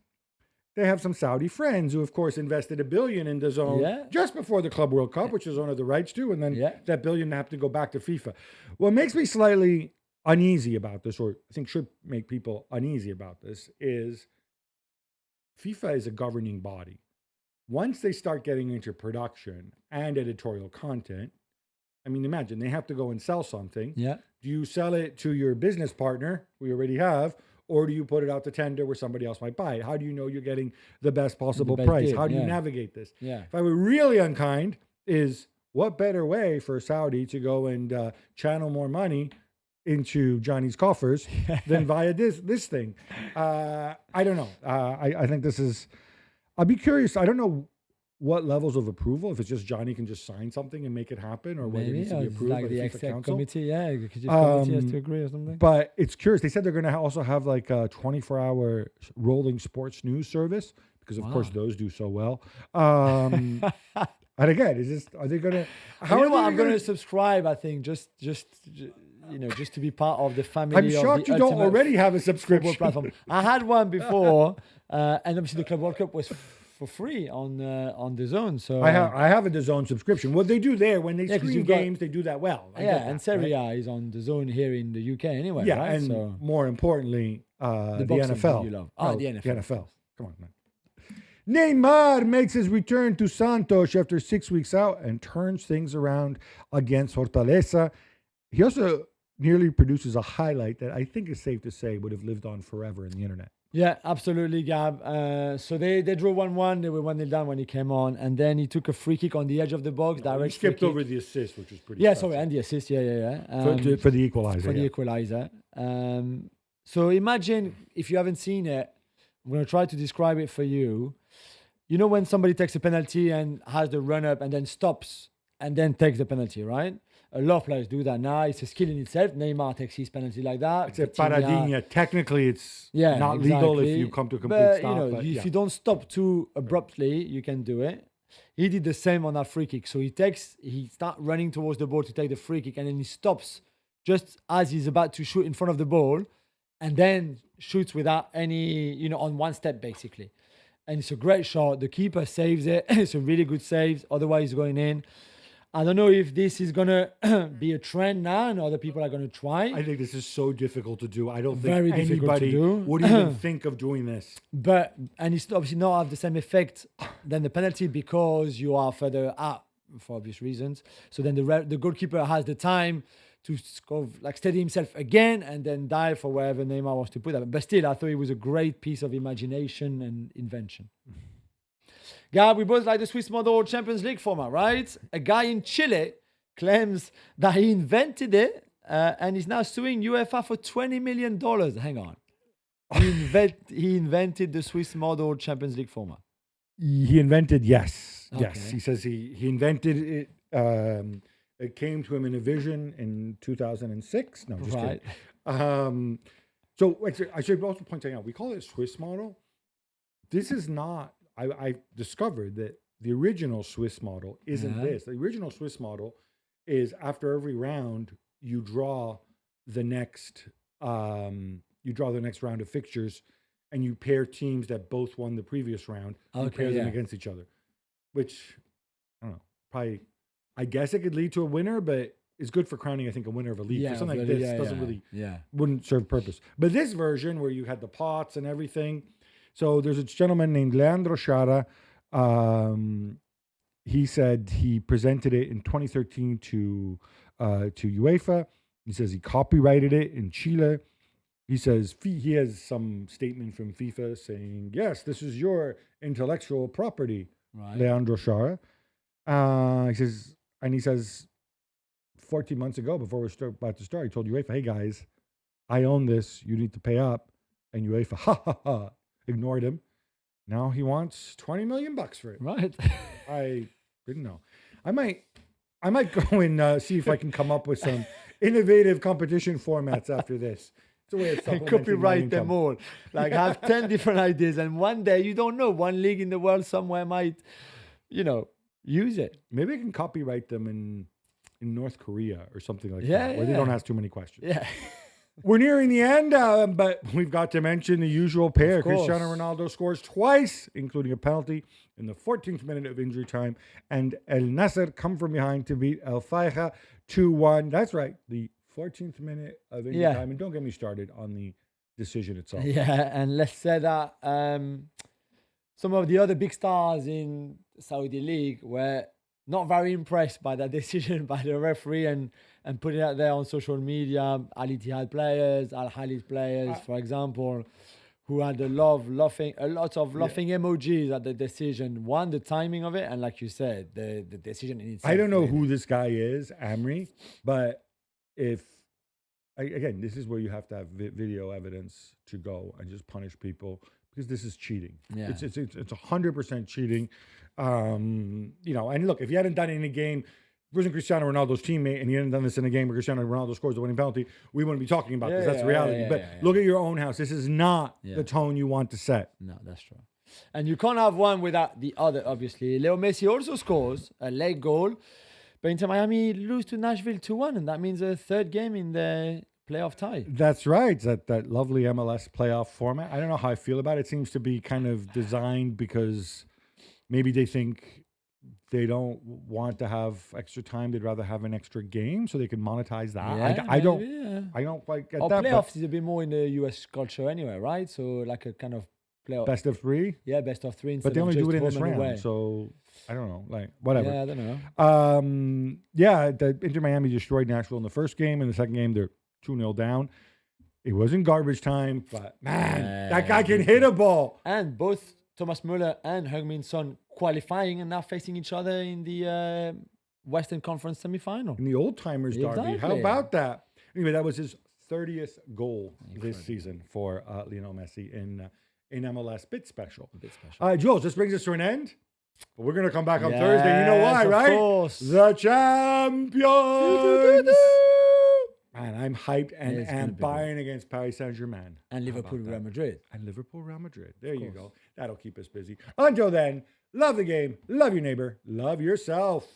they have some Saudi friends who, of course, invested $1 billion in DAZN just before the Club World Cup, which DAZN had the rights to, and then that $1 billion have to go back to FIFA. What makes me slightly uneasy about this, or I think should make people uneasy about this, is FIFA is a governing body. Once they start getting into production and editorial content, I mean, imagine they have to go and sell something. Do you sell it to your business partner, who you already have, or do you put it out to tender where somebody else might buy it? How do you know you're getting the best possible price? How do you navigate this? If I were really unkind, is what better way for Saudi to go and channel more money into Johnny's coffers than via this thing? I don't know. I think this is... I'd be curious. I don't know what levels of approval, if it's just Johnny can just sign something and make it happen, or whether it needs to be approved by the FIFA Council. Committee, committee has to agree or something. But it's curious. They said they're going to also have like a 24-hour rolling sports news service because, of course, those do so well. And again, are they going to... I'm going to subscribe, I think, just to be part of the family. I'm shocked you don't already have a subscription platform. I had one before, and obviously the Club World Cup was for free on DAZN. So I have a DAZN subscription. What they do there when they stream games, they do that well. And Serie A is on DAZN here in the UK anyway. Yeah, right? and more importantly, the NFL. You love. The NFL. Come on, man. Neymar makes his return to Santos after 6 weeks out and turns things around against Fortaleza. He also nearly produces a highlight that I think is safe to say would have lived on forever in the internet. Yeah, absolutely, Gab. So they drew 1-1. They were 1-0 down when he came on. And then he took a free kick on the edge of the box. He direct skipped free kick. over the assist, which was pretty Yeah, special. sorry, and the assist. Yeah. For the equalizer. For the equalizer. So imagine, if you haven't seen it, I'm going to try to describe it for you. You know when somebody takes a penalty and has the run-up and then stops and then takes the penalty, right? A lot of players do that now. It's a skill in itself. Neymar takes his penalty like that. It's a paradinha. Technically, it's not exactly. legal if you come to a complete but, stop. If you don't stop too abruptly, you can do it. He did the same on that free kick. So he starts running towards the ball to take the free kick, and then he stops just as he's about to shoot in front of the ball, and then shoots without any, on one step basically. And it's a great shot. The keeper saves it. It's a really good save. Otherwise, going in. I don't know if this is going to be a trend now and other people are going to try. I think this is so difficult to do. I don't think Very difficult to anybody do. would even think of doing this. And it's obviously not have the same effect than the penalty because you are further out for obvious reasons. So then the goalkeeper has the time to steady himself again and then dive for wherever Neymar wants to put that. But still, I thought it was a great piece of imagination and invention. Gab, we both like the Swiss model Champions League format, right? A guy in Chile claims that he invented it and is now suing UEFA for $20 million. Hang on. He invented the Swiss model Champions League format. He invented, yes. Okay. Yes. He says he invented it. It came to him in a vision in 2006. No, just kidding. So I should also point out, we call it Swiss model. This is not... I discovered that the original Swiss model isn't this. The original Swiss model is after every round you draw the next round of fixtures, and you pair teams that both won the previous round. You pair them against each other, which I don't know. Probably, I guess it could lead to a winner, but it's good for crowning. I think a winner of a league. For something like this wouldn't serve purpose. But this version where you had the pots and everything. So there's a gentleman named Leandro Sciarra. He said he presented it in 2013 to UEFA. He says he copyrighted it in Chile. He says he has some statement from FIFA saying, yes, this is your intellectual property, right. Leandro Sciarra. He says 14 months ago, before we're about to start, he told UEFA, hey guys, I own this. You need to pay up. And UEFA, ignored him. Now he wants $20 million for it. Right. I didn't know. I might go and see if I can come up with some innovative competition formats after this. It's a way of supplementing copyright them all. Like have 10 different ideas, and one day you don't know, one league in the world somewhere might, use it. Maybe I can copyright them in North Korea or something like that, where they don't ask too many questions. Yeah. We're nearing the end, but we've got to mention the usual pair. Cristiano Ronaldo scores twice, including a penalty in the 14th minute of injury time. And El Nasser come from behind to beat El Faiha 2-1. That's right, the 14th minute of injury time. And don't get me started on the decision itself. Yeah, and let's say that some of the other big stars in Saudi League were not very impressed by that decision by the referee and put it out there on social media. Al Ittihad players, Al Hilal players, for example, who had a lot of laughing emojis at the decision. One, the timing of it, and like you said, the decision in itself. I don't know who this guy is, Amri, but again, this is where you have to have video evidence to go and just punish people, because this is cheating. Yeah. It's 100% cheating. And look, if you hadn't done it in a game, if it wasn't Cristiano Ronaldo's teammate and he hadn't done this in a game where Cristiano Ronaldo scores the winning penalty, we wouldn't be talking about this. That's the reality. But look at your own house. This is not the tone you want to set. No, that's true. And you can't have one without the other, obviously. Leo Messi also scores a late goal, but Inter Miami lose to Nashville 2-1, and that means a third game in the playoff tie. That's right. That lovely MLS playoff format. I don't know how I feel about it. It seems to be kind of designed because maybe they think they don't want to have extra time. They'd rather have an extra game so they can monetize that. Yeah, I don't quite get that. Playoffs is a bit more in the US culture anyway, right? So like a kind of playoff. Best of three? Yeah, best of three. But they only do it in this round. So I don't know. Like, whatever. Yeah, I don't know. The Inter Miami destroyed Nashville in the first game. In the second game, they're 2-0 down. It wasn't garbage time, but man, that guy can hit a ball. And both Thomas Müller and Heung-min Son qualifying and now facing each other in the Western Conference semi-final. In the old timers derby. How Exactly. about that? Anyway, that was his 30th goal this season for Lionel Messi in MLS. Bit special. Jules, this brings us to an end. But we're going to come back on Thursday. You know why, Yes, of right? course. The champions. Man, I'm hyped and it's gonna am be buying against Paris Saint-Germain. And Liverpool, Real Madrid. And Liverpool, Real Madrid. There you go. That'll keep us busy. Until then, love the game, love your neighbor, love yourself.